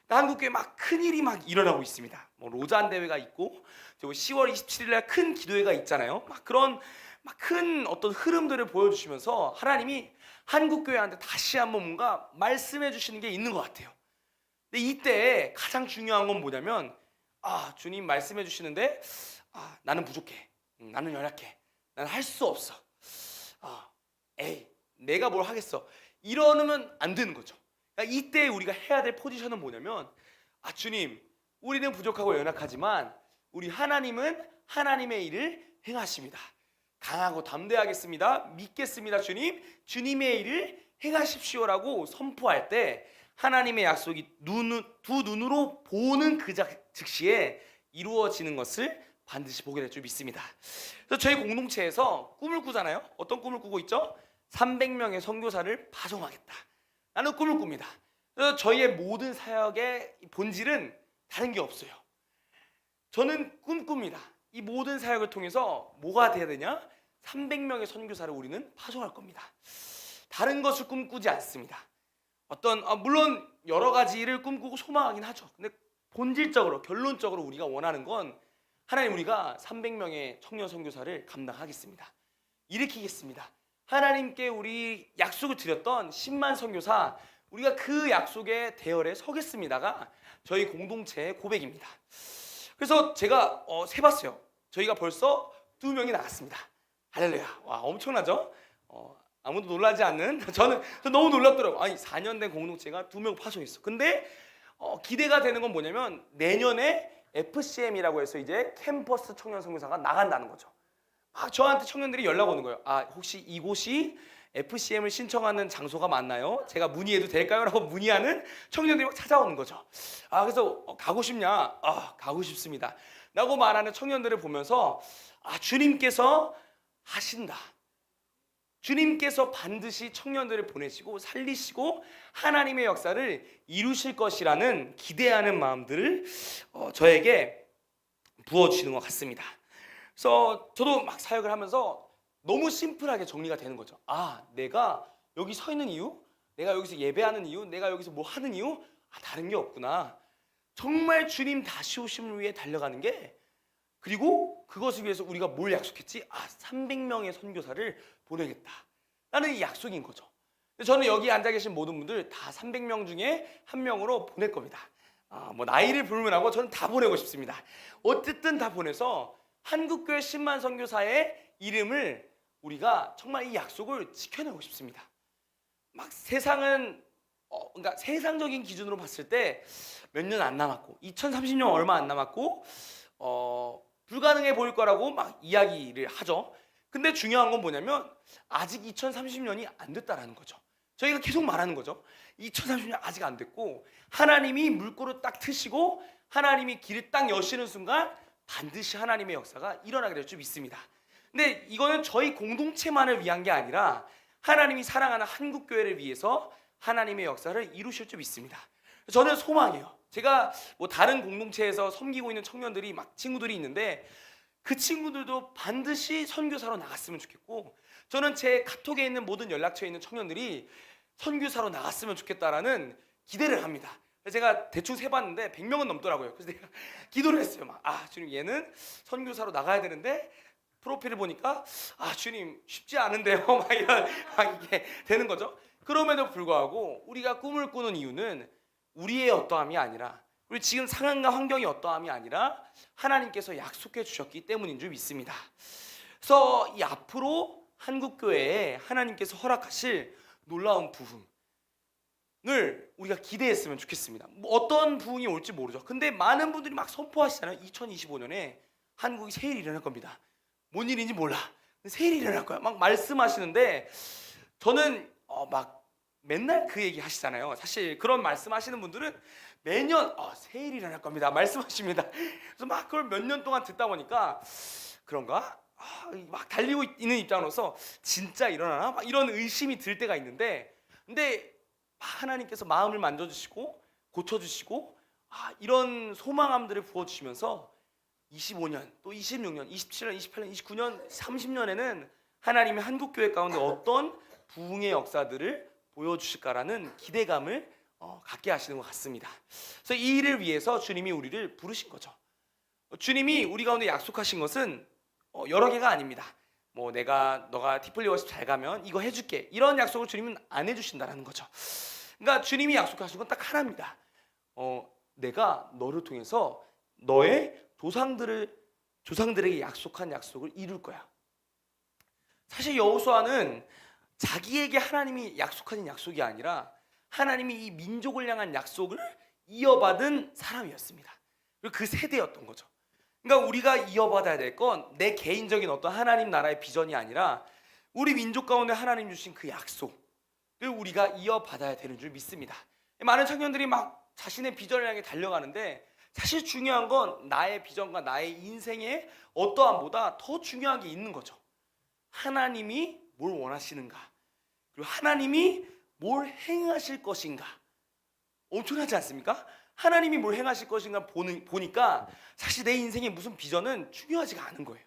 한국교회 막 큰일이 막 일어나고 있습니다. 뭐 로잔 대회가 있고, 그리고 10월 27일 날 큰 기도회가 있잖아요. 막 그런 막 큰 어떤 흐름들을 보여주시면서 하나님이 한국 교회한테 다시 한번 뭔가 말씀해 주시는 게 있는 것 같아요. 근데 이때 가장 중요한 건 뭐냐면, 주님 말씀해 주시는데 나는 부족해, 나는 연약해, 나는 할 수 없어, 에이 내가 뭘 하겠어, 이러면 안 되는 거죠. 그러니까 이때 우리가 해야 될 포지션은 뭐냐면, 주님, 우리는 부족하고 연약하지만 우리 하나님은 하나님의 일을 행하십니다. 강하고 담대하겠습니다. 믿겠습니다. 주님, 주님의 일을 행하십시오라고 선포할 때 하나님의 약속이 두 눈으로 보는 그 즉시에 이루어지는 것을 반드시 보게 될 줄 믿습니다. 그래서 저희 공동체에서 꿈을 꾸잖아요. 어떤 꿈을 꾸고 있죠? 300명의 선교사를 파송하겠다 라는 꿈을 꿉니다. 그래서 저희의 모든 사역의 본질은 다른 게 없어요. 저는 꿈꿉니다. 이 모든 사역을 통해서 뭐가 돼야 되냐? 300명의 선교사를 우리는 파송할 겁니다. 다른 것을 꿈꾸지 않습니다. 물론 여러 가지 일을 꿈꾸고 소망하긴 하죠. 근데 본질적으로, 결론적으로 우리가 원하는 건, 하나님, 우리가 300명의 청년 선교사를 감당하겠습니다, 일으키겠습니다. 하나님께 우리 약속을 드렸던 10만 선교사, 우리가 그 약속의 대열에 서겠습니다가 저희 공동체의 고백입니다. 그래서 제가 세봤어요. 저희가 벌써 2명이 나갔습니다. 할렐루야. 와, 엄청나죠? 아무도 놀라지 않는, 저는 너무 놀랍더라고요. 아니, 4년 된 공동체가 2명 파송했어. 근데 기대가 되는 건 뭐냐면, 내년에 FCM이라고 해서 이제 캠퍼스 청년 선교사가 나간다는 거죠. 저한테 청년들이 연락 오는 거예요. 혹시 이곳이 FCM을 신청하는 장소가 맞나요? 제가 문의해도 될까요? 라고 문의하는 청년들이 막 찾아오는 거죠. 그래서 가고 싶냐? 가고 싶습니다 라고 말하는 청년들을 보면서, 주님께서 하신다, 주님께서 반드시 청년들을 보내시고 살리시고 하나님의 역사를 이루실 것이라는 기대하는 마음들을 저에게 부어주시는 것 같습니다. 그래서 저도 막 사역을 하면서 너무 심플하게 정리가 되는 거죠. 내가 여기 서 있는 이유, 내가 여기서 예배하는 이유, 내가 여기서 뭐 하는 이유, 다른 게 없구나. 정말 주님 다시 오심을 위해 달려가는 게, 그리고 그것을 위해서 우리가 뭘 약속했지? 300명의 선교사를 보내겠다 라는 이 약속인 거죠. 저는 여기 앉아 계신 모든 분들 다 300명 중에 한 명으로 보낼 겁니다. 뭐 나이를 불문하고 저는 다 보내고 싶습니다. 어쨌든 다 보내서 한국교회 10만 선교사의 이름을 우리가 정말 이 약속을 지켜내고 싶습니다. 막 세상은 그러니까 세상적인 기준으로 봤을 때 몇 년 안 남았고, 2030년 얼마 안 남았고, 불가능해 보일 거라고 막 이야기를 하죠. 근데 중요한 건 뭐냐면, 아직 2030년이 안 됐다라는 거죠. 저희가 계속 말하는 거죠. 2030년 아직 안 됐고, 하나님이 물꼬를 딱 트시고 하나님이 길을 딱 여시는 순간 반드시 하나님의 역사가 일어나게 될 줄 믿습니다. 근데 이거는 저희 공동체만을 위한 게 아니라 하나님이 사랑하는 한국교회를 위해서 하나님의 역사를 이루실 줄 믿습니다. 저는 소망이에요. 제가 뭐 다른 공동체에서 섬기고 있는 청년들이 막 친구들이 있는데, 그 친구들도 반드시 선교사로 나갔으면 좋겠고, 저는 제 카톡에 있는 모든 연락처에 있는 청년들이 선교사로 나갔으면 좋겠다라는 기대를 합니다. 그래서 제가 대충 세봤는데 100명은 넘더라고요. 그래서 내가 기도를 했어요. 주님, 얘는 선교사로 나가야 되는데 프로필을 보니까 주님 쉽지 않은데요. 막 이게 되는 거죠. 그럼에도 불구하고 우리가 꿈을 꾸는 이유는 우리의 어떠함이 아니라, 우리 지금 상황과 환경이 어떠함이 아니라 하나님께서 약속해 주셨기 때문인 줄 믿습니다. 그래서 이 앞으로 한국교회에 하나님께서 허락하실 놀라운 부흥을 우리가 기대했으면 좋겠습니다. 뭐 어떤 부흥이 올지 모르죠. 근데 많은 분들이 막 선포하시잖아요. 2025년에 한국이 새 일이 일어날 겁니다. 뭔 일인지 몰라, 새 일이 일어날 거야 막 말씀하시는데, 저는 막 맨날 그 얘기 하시잖아요. 사실 그런 말씀하시는 분들은 매년 새 일이 일어날 겁니다 말씀하십니다. 그래서 막 그걸 몇 년 동안 듣다 보니까, 그런가? 막 달리고 있는 입장으로서 진짜 일어나나? 막 이런 의심이 들 때가 있는데, 근데 하나님께서 마음을 만져주시고 고쳐주시고 이런 소망함들을 부어주시면서 25년, 또 26년, 27년, 28년, 29년, 30년에는 하나님이 한국교회 가운데 어떤 부흥의 역사들을 보여주실까라는 기대감을 갖게 하시는 것 같습니다. 그래서 이 일을 위해서 주님이 우리를 부르신 거죠. 주님이 우리 가운데 약속하신 것은 여러 개가 아닙니다. 뭐 너가 티플리 워십 잘 가면 이거 해줄게, 이런 약속을 주님은 안 해주신다라는 거죠. 그러니까 주님이 약속하신 건 딱 하나입니다. 내가 너를 통해서 너의 조상들에게 약속한 약속을 이룰 거야. 사실 여호수아는 자기에게 하나님이 약속하신 약속이 아니라 하나님이 이 민족을 향한 약속을 이어받은 사람이었습니다. 그리고 그 세대였던 거죠. 그러니까 우리가 이어받아야 될 건 내 개인적인 어떤 하나님 나라의 비전이 아니라 우리 민족 가운데 하나님 주신 그 약속을 우리가 이어받아야 되는 줄 믿습니다. 많은 청년들이 막 자신의 비전을 향해 달려가는데 사실 중요한 건 나의 비전과 나의 인생의 어떠함보다 더 중요한 게 있는 거죠. 하나님이 뭘 원하시는가, 그리고 하나님이 뭘 행하실 것인가. 엄청나지 않습니까? 하나님이 뭘 행하실 것인가 보니까 사실 내 인생의 무슨 비전은 중요하지가 않은 거예요.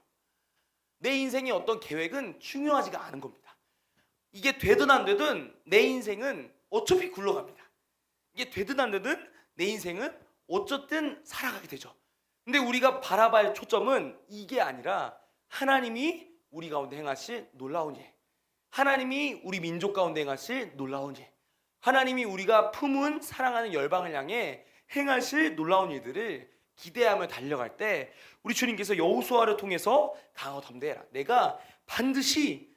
내 인생의 어떤 계획은 중요하지가 않은 겁니다. 이게 되든 안 되든 내 인생은 어차피 굴러갑니다. 이게 되든 안 되든 내 인생은 어쨌든 살아가게 되죠. 근데 우리가 바라봐야 할 초점은 이게 아니라 하나님이 우리 가운데 행하실 놀라운 일, 하나님이 우리 민족 가운데 행하실 놀라운 일, 하나님이 우리가 품은 사랑하는 열방을 향해 행하실 놀라운 일들을 기대하며 달려갈 때 우리 주님께서 여호수아를 통해서 강하고 담대해라, 내가 반드시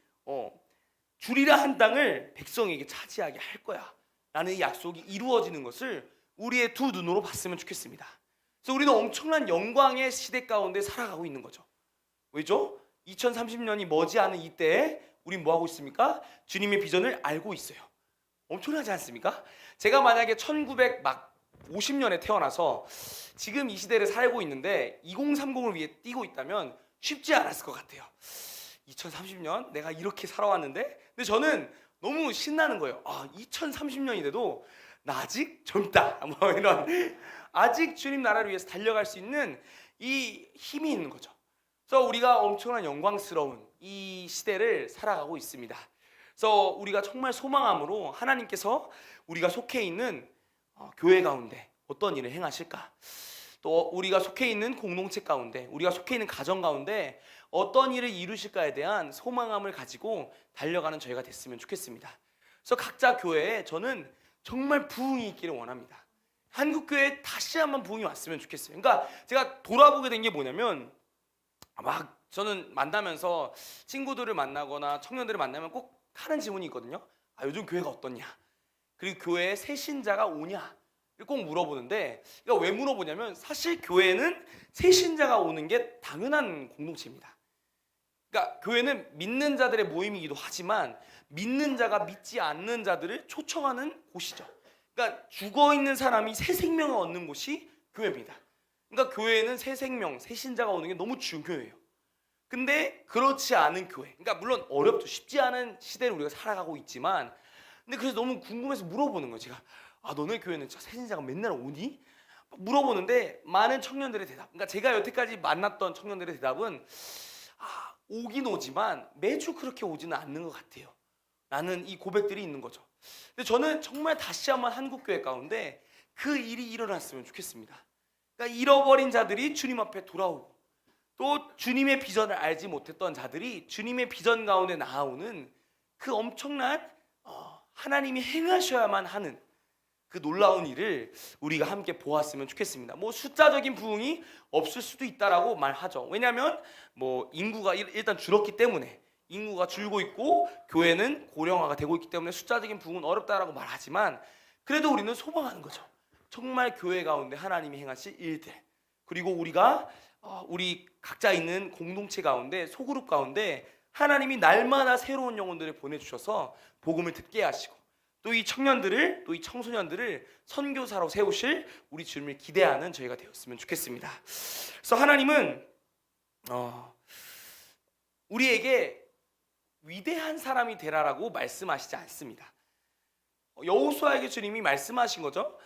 주리라 한 땅을 백성에게 차지하게 할 거야 라는 이 약속이 이루어지는 것을 우리의 두 눈으로 봤으면 좋겠습니다. 그래서 우리는 엄청난 영광의 시대 가운데 살아가고 있는 거죠. 왜죠? 2030년이 머지않은 이때에 우린 뭐 하고 있습니까? 주님의 비전을 알고 있어요. 엄청나지 않습니까? 제가 만약에 1950년에 태어나서 지금 이 시대를 살고 있는데 2030을 위해 뛰고 있다면 쉽지 않았을 것 같아요. 2030년 내가 이렇게 살아왔는데, 근데 저는 너무 신나는 거예요. 2030년이 돼도 나 아직 젊다, 뭐 이런, 아직 주님 나라를 위해서 달려갈 수 있는 이 힘이 있는 거죠. 그래서 우리가 엄청난 영광스러운 이 시대를 살아가고 있습니다. 그래서 우리가 정말 소망함으로 하나님께서 우리가 속해 있는 교회 가운데 어떤 일을 행하실까, 또 우리가 속해 있는 공동체 가운데, 우리가 속해 있는 가정 가운데 어떤 일을 이루실까에 대한 소망함을 가지고 달려가는 저희가 됐으면 좋겠습니다. 그래서 각자 교회에 저는 정말 부흥이 있기를 원합니다. 한국교회에 다시 한번 부흥이 왔으면 좋겠어요. 그러니까 제가 돌아보게 된 게 뭐냐면, 막 저는 만나면서 친구들을 만나거나 청년들을 만나면 꼭 하는 질문이 있거든요. 요즘 교회가 어떻냐, 그리고 교회에 새 신자가 오냐, 꼭 물어보는데, 그러니까 왜 물어보냐면 사실 교회는 새 신자가 오는 게 당연한 공동체입니다. 그러니까 교회는 믿는 자들의 모임이기도 하지만 믿는 자가 믿지 않는 자들을 초청하는 곳이죠. 그러니까 죽어 있는 사람이 새 생명을 얻는 곳이 교회입니다. 그러니까 교회는 새 생명, 새 신자가 오는 게 너무 중요해요. 근데 그렇지 않은 교회, 그러니까 물론 어렵죠. 쉽지 않은 시대를 우리가 살아가고 있지만, 근데 그래서 너무 궁금해서 물어보는 거예요. 제가 너네 교회는 새 신자가 맨날 오니? 물어보는데 많은 청년들의 대답, 그러니까 제가 여태까지 만났던 청년들의 대답은 오긴 오지만 매주 그렇게 오지는 않는 것 같아요 라는 이 고백들이 있는 거죠. 근데 저는 정말 다시 한번 한국교회 가운데 그 일이 일어났으면 좋겠습니다. 그러니까 잃어버린 자들이 주님 앞에 돌아오고, 또 주님의 비전을 알지 못했던 자들이 주님의 비전 가운데 나아오는 그 엄청난 하나님이 행하셔야만 하는 그 놀라운 일을 우리가 함께 보았으면 좋겠습니다. 뭐 숫자적인 부흥이 없을 수도 있다라고 말하죠. 왜냐하면 뭐 인구가 일단 줄었기 때문에, 인구가 줄고 있고 교회는 고령화가 되고 있기 때문에 숫자적인 부흥은 어렵다라고 말하지만, 그래도 우리는 소망하는 거죠. 정말 교회 가운데 하나님이 행하실 일들, 그리고 우리가 우리 각자 있는 공동체 가운데, 소그룹 가운데 하나님이 날마다 새로운 영혼들을 보내주셔서 복음을 듣게 하시고, 또 이 청년들을, 또 이 청소년들을 선교사로 세우실 우리 주님을 기대하는 저희가 되었으면 좋겠습니다. 그래서 하나님은 우리에게 위대한 사람이 되라라고 말씀하시지 않습니다. 여호수아에게 주님이 말씀하신 거죠.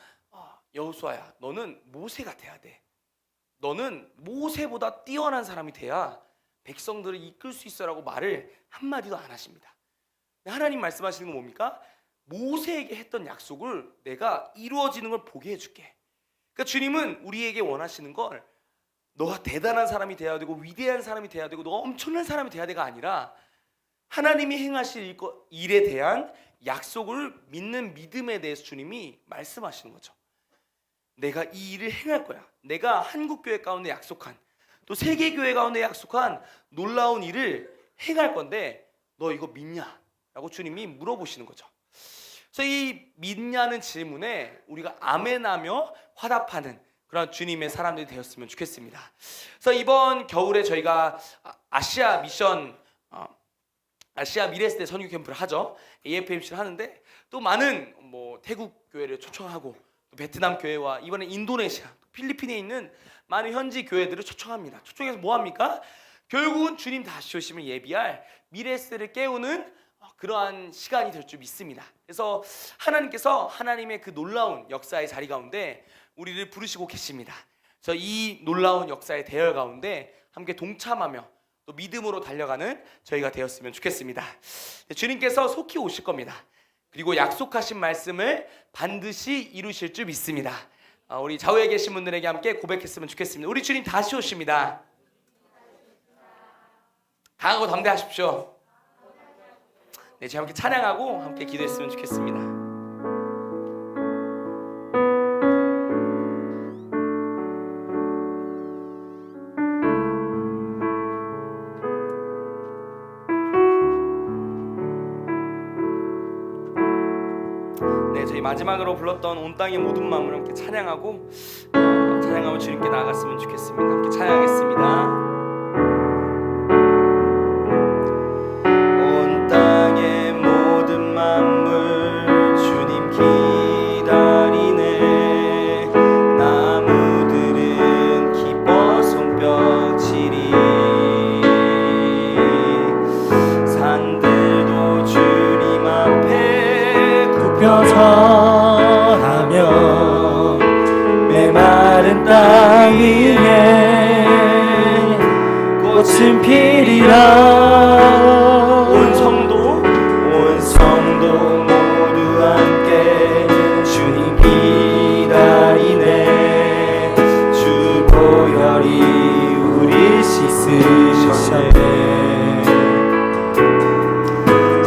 여호수아야, 너는 모세가 돼야 돼. 너는 모세보다 뛰어난 사람이 돼야 백성들을 이끌 수 있어라고 말을 한마디도 안 하십니다. 하나님 말씀하시는 건 뭡니까? 모세에게 했던 약속을 내가 이루어지는 걸 보게 해줄게. 그러니까 주님은 우리에게 원하시는 걸 너가 대단한 사람이 돼야 되고 위대한 사람이 돼야 되고 너가 엄청난 사람이 돼야 돼가 아니라 하나님이 행하실 일에 대한 약속을 믿는 믿음에 대해서 주님이 말씀하시는 거죠. 내가 이 일을 행할 거야. 내가 한국교회 가운데 약속한, 또 세계교회 가운데 약속한 놀라운 일을 행할 건데 너 이거 믿냐? 라고 주님이 물어보시는 거죠. 그래서 이 믿냐는 질문에 우리가 아멘하며 화답하는 그런 주님의 사람들이 되었으면 좋겠습니다. 그래서 이번 겨울에 저희가 아시아 미션, 아시아 미래시대 선교 캠프를 하죠. AFMC를 하는데 또 많은 태국 교회를 초청하고 또 베트남 교회와 이번에 인도네시아, 필리핀에 있는 많은 현지 교회들을 초청합니다. 초청해서 뭐 합니까? 결국은 주님 다시 오시면 예비할 미래시대를 깨우는 그러한 시간이 될 줄 믿습니다. 그래서 하나님께서 하나님의 그 놀라운 역사의 자리 가운데 우리를 부르시고 계십니다. 그래서 이 놀라운 역사의 대열 가운데 함께 동참하며 또 믿음으로 달려가는 저희가 되었으면 좋겠습니다. 주님께서 속히 오실 겁니다. 그리고 약속하신 말씀을 반드시 이루실 줄 믿습니다. 우리 좌우에 계신 분들에게 함께 고백했으면 좋겠습니다. 우리 주님 다시 오십니다. 강하고 담대하십시오. 네, 저희 함께 찬양하고 함께 기도했으면 좋겠습니다. 네, 저희 마지막으로 불렀던 온 땅의 모든 마음을 함께 찬양하고 찬양하며 주님께 나아갔으면 좋겠습니다. 함께 찬양하겠습니다. 절하며 메마른 땅 위에 꽃은 피리라. 온 성도 모두 함께 주님 기다리네. 주 보혈이 우리 씻으셨네.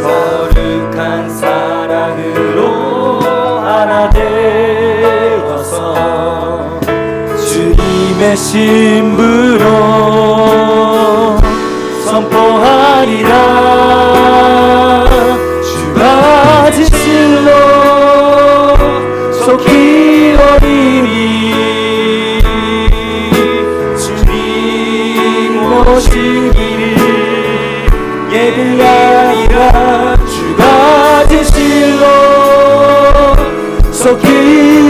거룩한 사랑으로 하나 되어서 주님의 신부로 선포하리라. 주가 지실로 속히 오리니 주님 오시기를 예비하리라. 주가 지실로 속히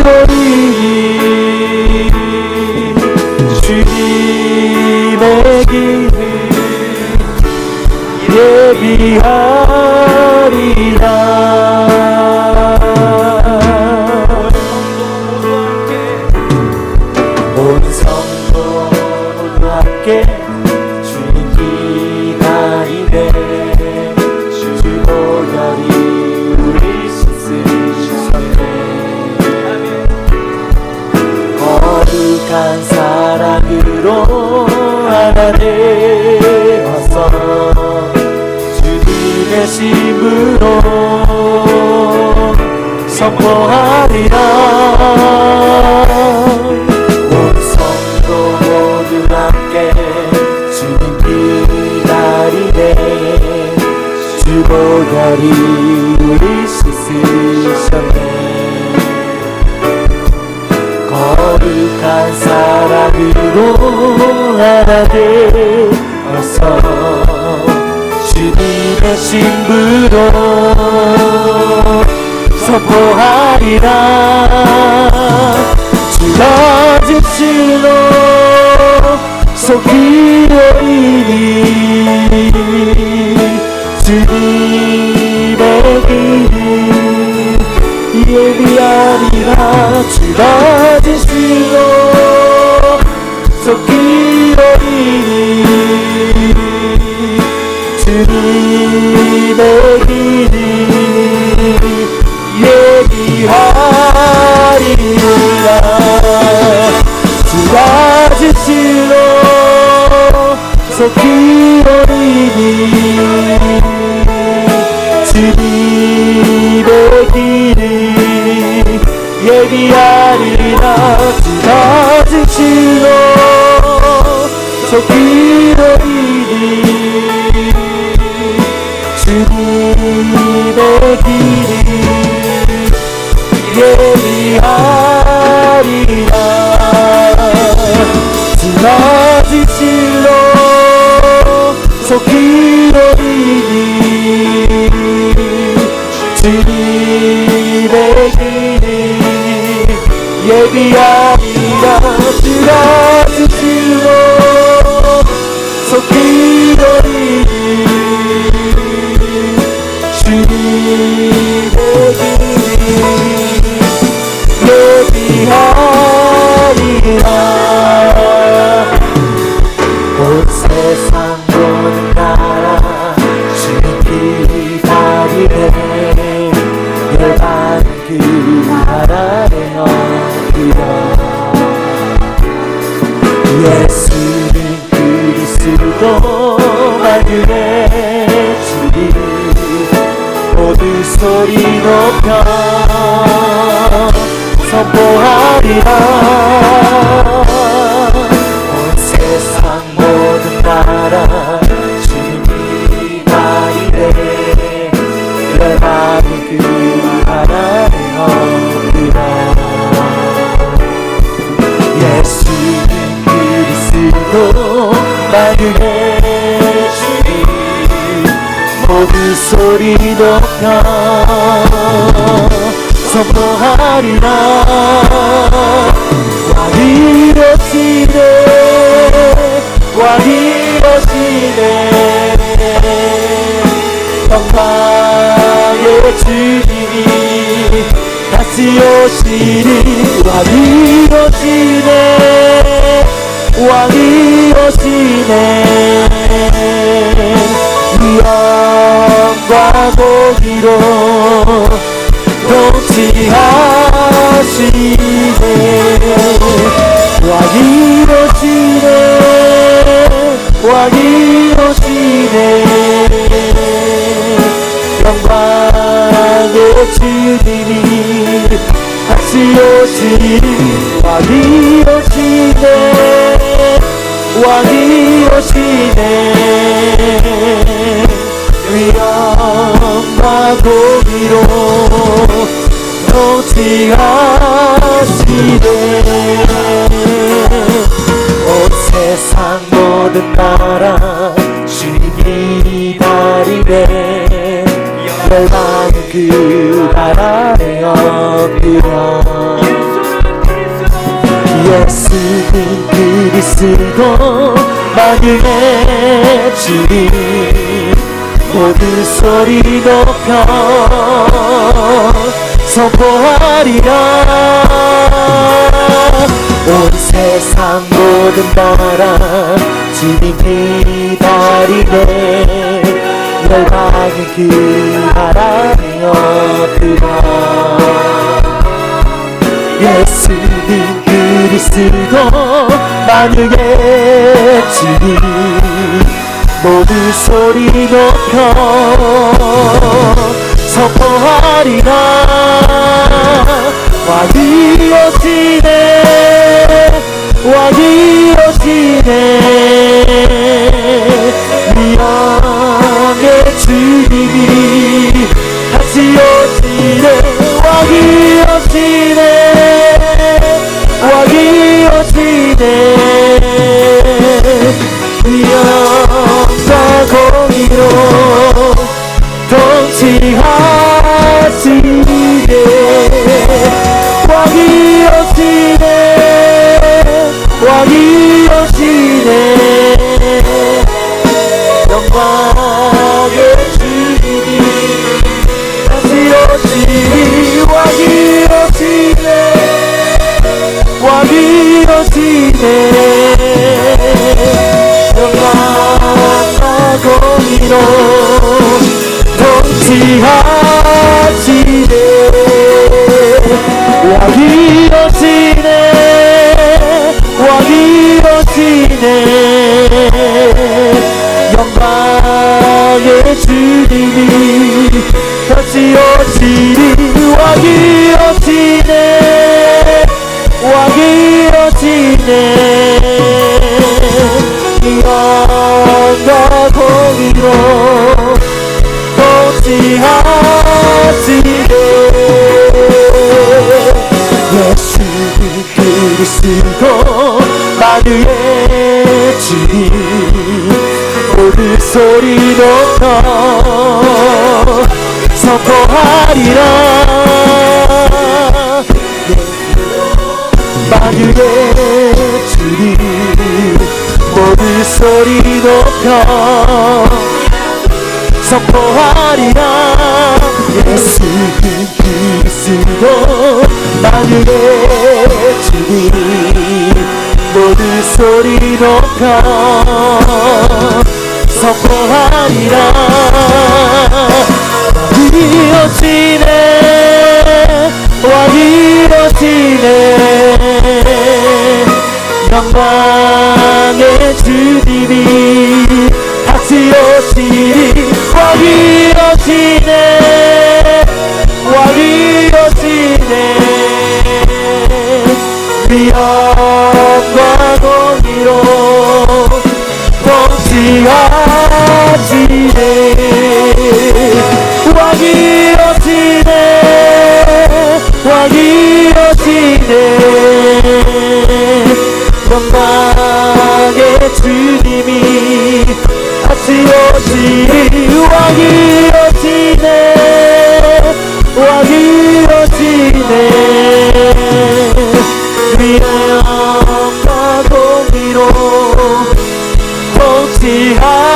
오리니 주님의 길을 예비하리라. 온 성도 모두 함께 주님 기다리네. 주 보혈이 우리 씻으셨네. 거룩한 사랑으로 하나 되어서 주님의 신부로 선포하리라. 온 성도 모두 함께 주님 기다리네. 주 보혈이 우리 씻으셨네. 거룩한 사랑으로 하나 되어서 주님의 신부로 선포하리라. 주가 집실로 속히 오리니 주님의 길을 예비하리라. 주가 지실로 속히 오리니 주님의 길을 예비하리라. 주가 지실로 속히 오리니 주님의 길을 예비하리라 주 가진 실로 속히 오리니 주님의 길을 예비하리라 주 가진 실로 속히 오리니 주님의 길을 예비하리라 주 가진 실로 속히 오리니 주님의 길을 예비하리라 온 세상 모든 나라 주님 기다리네 열반 그 나라에 엎드려 예수는 그리스도 만유의 주님 모두 소리 높여 선포하리라 온 세상 모든 나라 주님 기다리네 열반이 그 나라에 엎드려 예수는 그리스도 만유의 주님 모두 소리 높여 선포하리라 왕이 오시네 왕이 오시네 영광의 주님이 다시 오시리 왕이 오시네 왕이 오시네 위엄과 공의로 통치하시네 왕이 오시네 왕이 오시네 영광의 주님이 다시 오시리 왕이 오시네 왕이 오시네 위엄과 공의로 통치하시네 온 세상 모든 나라 주님 기다리네 열방은 그 나라에 엎드려 예수는 그리스도 만유의 주님 모두 소리 높여 선포하리라 온 세상 모든 나라 주님 기다리네 열방은 그 나라에 엎드려 예수는 그리스도 만유의 주님 모두 소리 높여 선포하리라 왕이 오시네 왕이 오시네 위엄의 주님이 다시 오시네 왕이 오시네 왕이 오시네 위엄과 공의로 통치하시네 왕이 오시네 왕이 오시네 영광의 주님이 다시 오시니 왕이 오시네 왕이 오시네 영광과 공의로 통치하시네 왕이 오시네 왕이 오시네 이어지네 왕이 이어지네 영과 공의로 통치하시네 예수 그리스도 만유의 주님 모든 소리 높여 선포하리라 만유의 주님 모든 소리 높여 선포하리라 예수 그리스도 만유의 주님 모든 소리 높여 선포하리라 이어지네 왕이 이어지네 영광의 주님이 다시 오시리 왕이 이어지네 왕이 이어지네 위엄과 공의로 통치하시네 왕이 이어지네 왕이 이어지네 영광의 주님이 다시 오시리 왕이 이어지네 왕이 이어지네 위엄과 공의로 통치하시네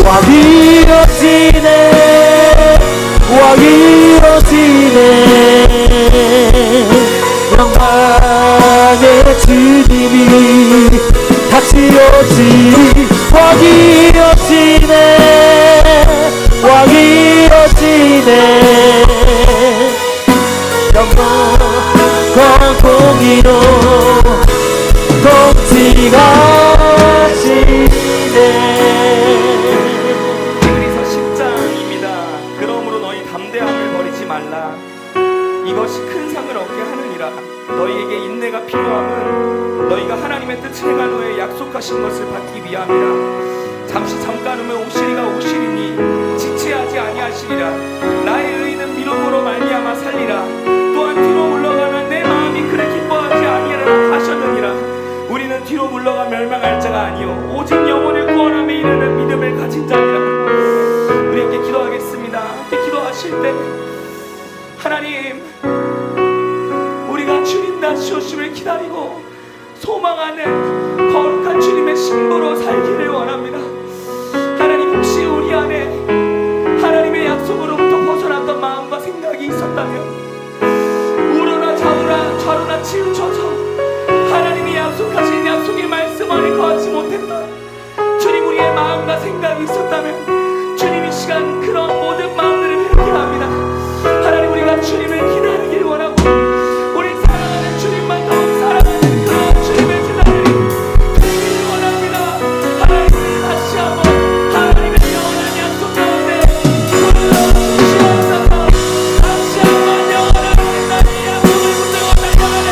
왕이 이어지네 왕이 이어지네 영광의 주님이 다시 오시리 왕이 이어지네 왕이 이어지네 영광과 공의로 통치하시네 그래서 10장입니다. 그러므로 너희 담대함을 버리지 말라. 이것이 큰 상을 얻게 하느니라. 너희에게 인내가 필요함은 너희가 하나님의 뜻을 행한 후에 약속하신 것을 받기 위함이라. 잠깐 후에 오시리가 오시리니 지체하지 아니하시리라. 나의 의는 미움으로 말미암아 살리라. 또한 뒤로 물러가면 내 마음이 그를 기뻐하지 아니하리라 하셨느니라. 우리는 뒤로 물러가 멸망할 자가 아니요 오직 영혼을 구원함에 이르는 믿음을 가진 자니라. 우리 함께 기도하겠습니다. 함께 기도하실 때 하나님, 우리가 주님 다시 오심을 기다리고 소망하는 거룩한 주님의 신부로 살기를 원합니다. 하나님, 혹시 우리 안에 하나님의 약속으로부터 벗어났던 마음과 생각이 있었다면 우러나 좌로나 치우쳐서 하나님이 약속하신 약속의 말씀 안에 거하지 못했다. 주님, 우리의 마음과 생각이 있었다면 주님 이 시간 그런 모든 마음들을 회개합니다. 하나님, 우리가 주님을 기다리길 원하고 우리 사랑하는 주님만 더욱 사랑하는 그런 주님을 기다리길 원합니다. 하나님, 다시 한번 하나님의 영원한 약속 가운데 불러주시옵소서. 다시 한번 영원한 하나님의 약속을 붙들고 달려가는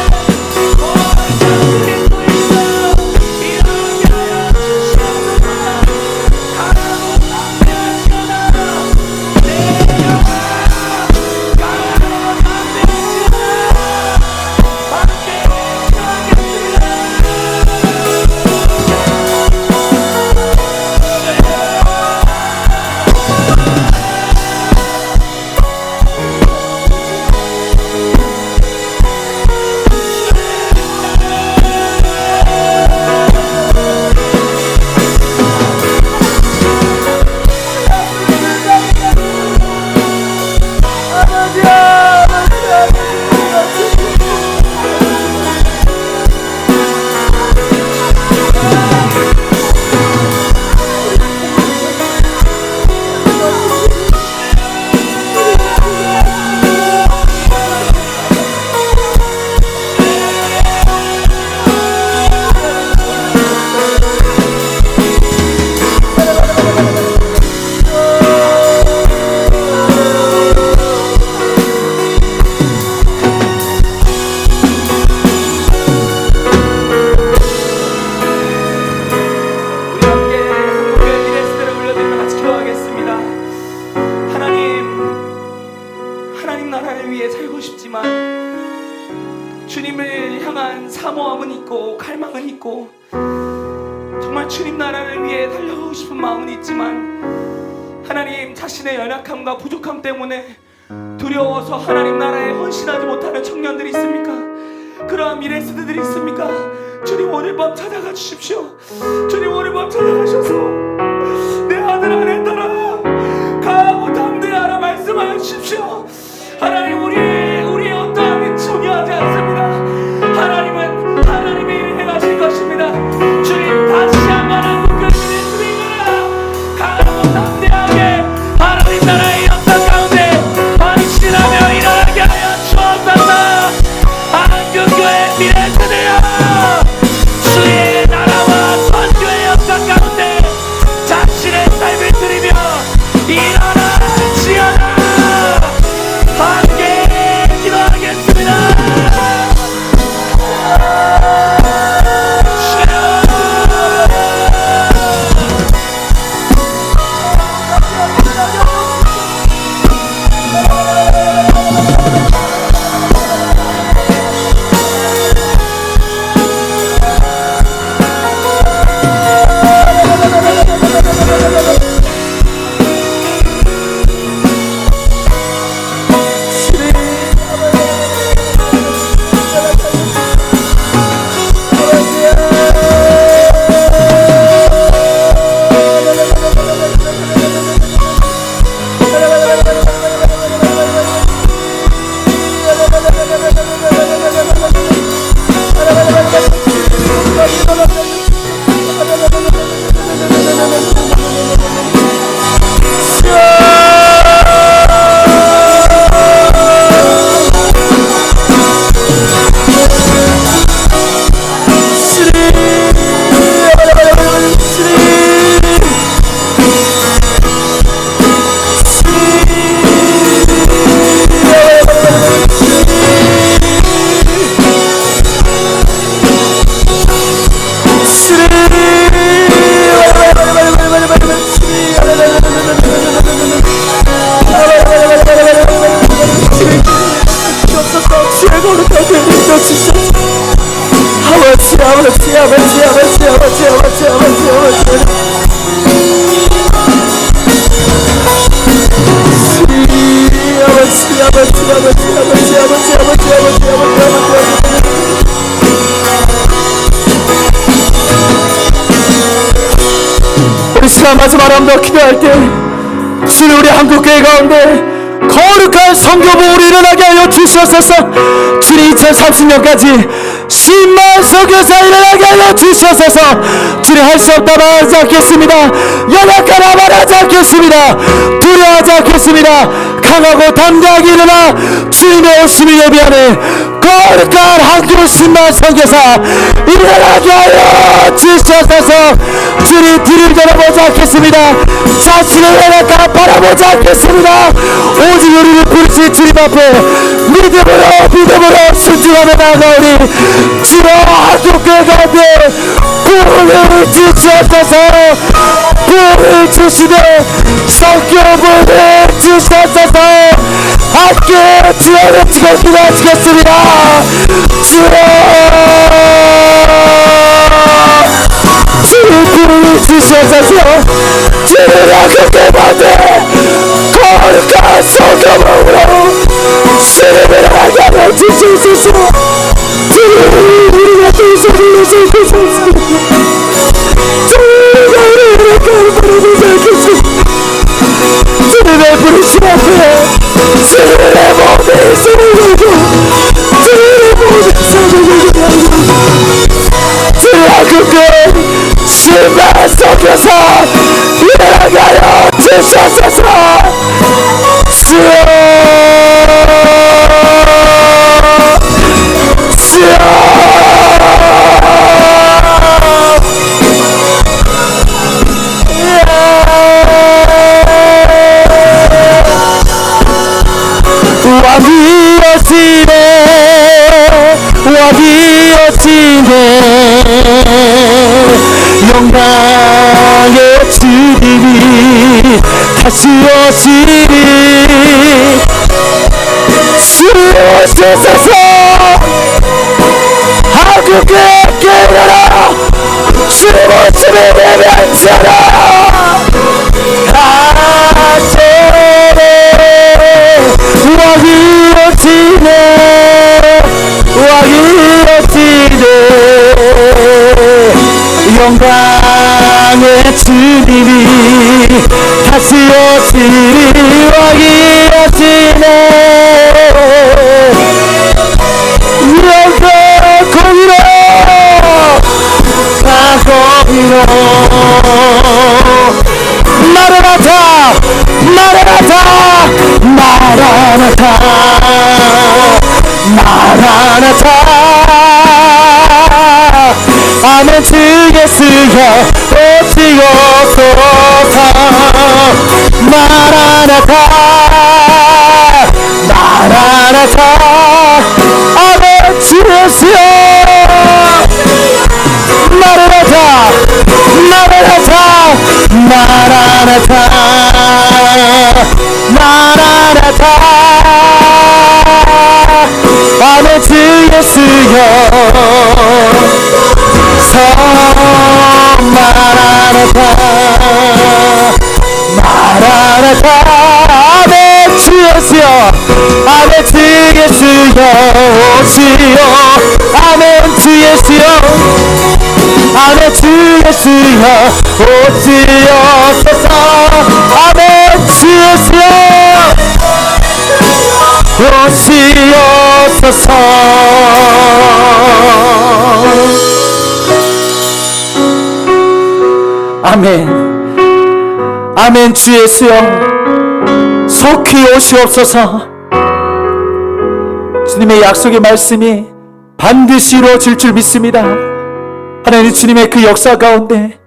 사모함은 있고 갈망은 있고 정말 주님 나라를 위해 달려가고 싶은 마음은 있지만 하나님, 자신의 연약함과 부족함 때문에 두려워서 하나님 나라에 헌신하지 못하는 청년들이 있습니까? 그러한 미래 세대들이 있습니까? 주님, 오늘 밤 찾아가 주십시오. 주님, 오늘 밤 찾아가셔서 내 아들 안에 따라 강하고 담대하라 말씀하여 주십시오. 하나님, 우리의 어떠함이 중요하지 않습니다. 하나님은 하나님의 일을 행하실 것입니다. 주님, 다시 한번 한국교회 주님을 강하고 담대하게 하나님 나라의 역사 가운데 헌신하며 일어나게 하여 주옵소서. 한국교회 미래 세대여, 주의 나라와 선교의 역사 가운데 자신의 삶을 드리며 일어나지어라. 함께 기도하겠습니다. 우리 시간 마지막 한번 기도할 때 주님, 우리 한국교회 가운데 거룩한 선교부를 일어나게 하여 주시옵소서. 주님, 2030년까지 10만 선교사 일어나게 하여 주시옵소서. 주님, 할 수 없다 말하지 않겠습니다. 연약하다 말하지 않겠습니다. 두려워하지 않겠습니다. 강하고 담대하게 일어나 주님의 오심을 예비하는 거룩한 한국 10만 선교사 일어나게 하여 주시옵소서. 주님, 뒤를 돌아보지 않겠습니다. 자신의 연약함 바라보지 않겠습니다. 오직 우리를 부르신 주님 앞에 믿음으로 순종하며 나아가오니 주여, 한국교회 가운데 부흥을 주시옵소서. 부흥을 주시되 성교부를 주시옵소서. 함께 주여 외치고 기도하시겠습니다. 주여, 주님 부흥을 주시옵소서. 주님, 한국교회 가운데 거룩한 성교부로 주님을 일어나게 하여 주시옵소서. 주님, 우리가 두 손을 주시옵소서. 주님, 우리를 바라보지 않겠습니다. 주님의 부르심 앞에 주님의 모든 손을 들고 주님의 모든 손을 들고 주님, 한국교회 10만 선교사 일어나게 하여 주시옵소서. 주여, 영광의 주님이 다시 오시리. 주옵소서. 하고 그에게 일어나 주의 모습을 내면처럼 가소로 왕이 오시네 왕이 오시네 영광의 주님이 다시 오시리 왕이 오시네 영광 공의로 공의로 마라나타 마라나타 마라나타 마라나타 아멘 주 예수여 오시옵소서 마라나타 마라나타 아멘 주 예수여 마라나타 마라나타 마라나타 마라나타 아멘 주 예수여 마라나타 마라나타 아멘 주 예수여 아멘 주 예수여 오시오 아멘 주 예수여 아멘 주 예수여 오시옵소서 아멘 주 예수여 오시옵소서 아멘 아멘 주 예수여 속히 오시옵소서 주님의 약속의 말씀이 반드시 이루어질 줄 믿습니다. 하나님 주님의 그 역사 가운데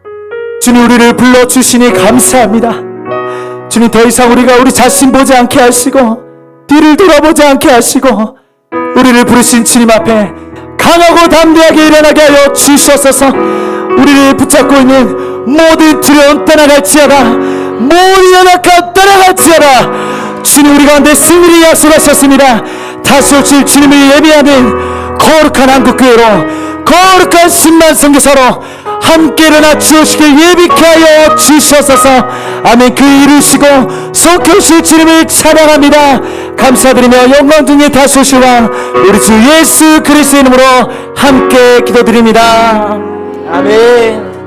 주님 우리를 불러주시니 감사합니다. 주님 더 이상 우리가 우리 자신 보지 않게 하시고 뒤를 돌아보지 않게 하시고 우리를 부르신 주님 앞에 강하고 담대하게 일어나게 하여 주시옵소서. 우리를 붙잡고 있는 모든 두려움 떠나갈지어다 모든 연약함 떠나갈지어다 주님 우리 가운데 승리를 약속하셨습니다. 다시 오실 주님을 예비하는 거룩한 한국교회로 거룩한 10만 선교사로 함께 일어나 주오시길 예비케 하여 주시옵소서. 아멘. 그 이루시고 속하실 주님을 찬양합니다. 감사드리며 영광 중에 다시 오실 왕 우리 주 예수 그리스도의 이름으로 함께 기도드립니다. 아멘.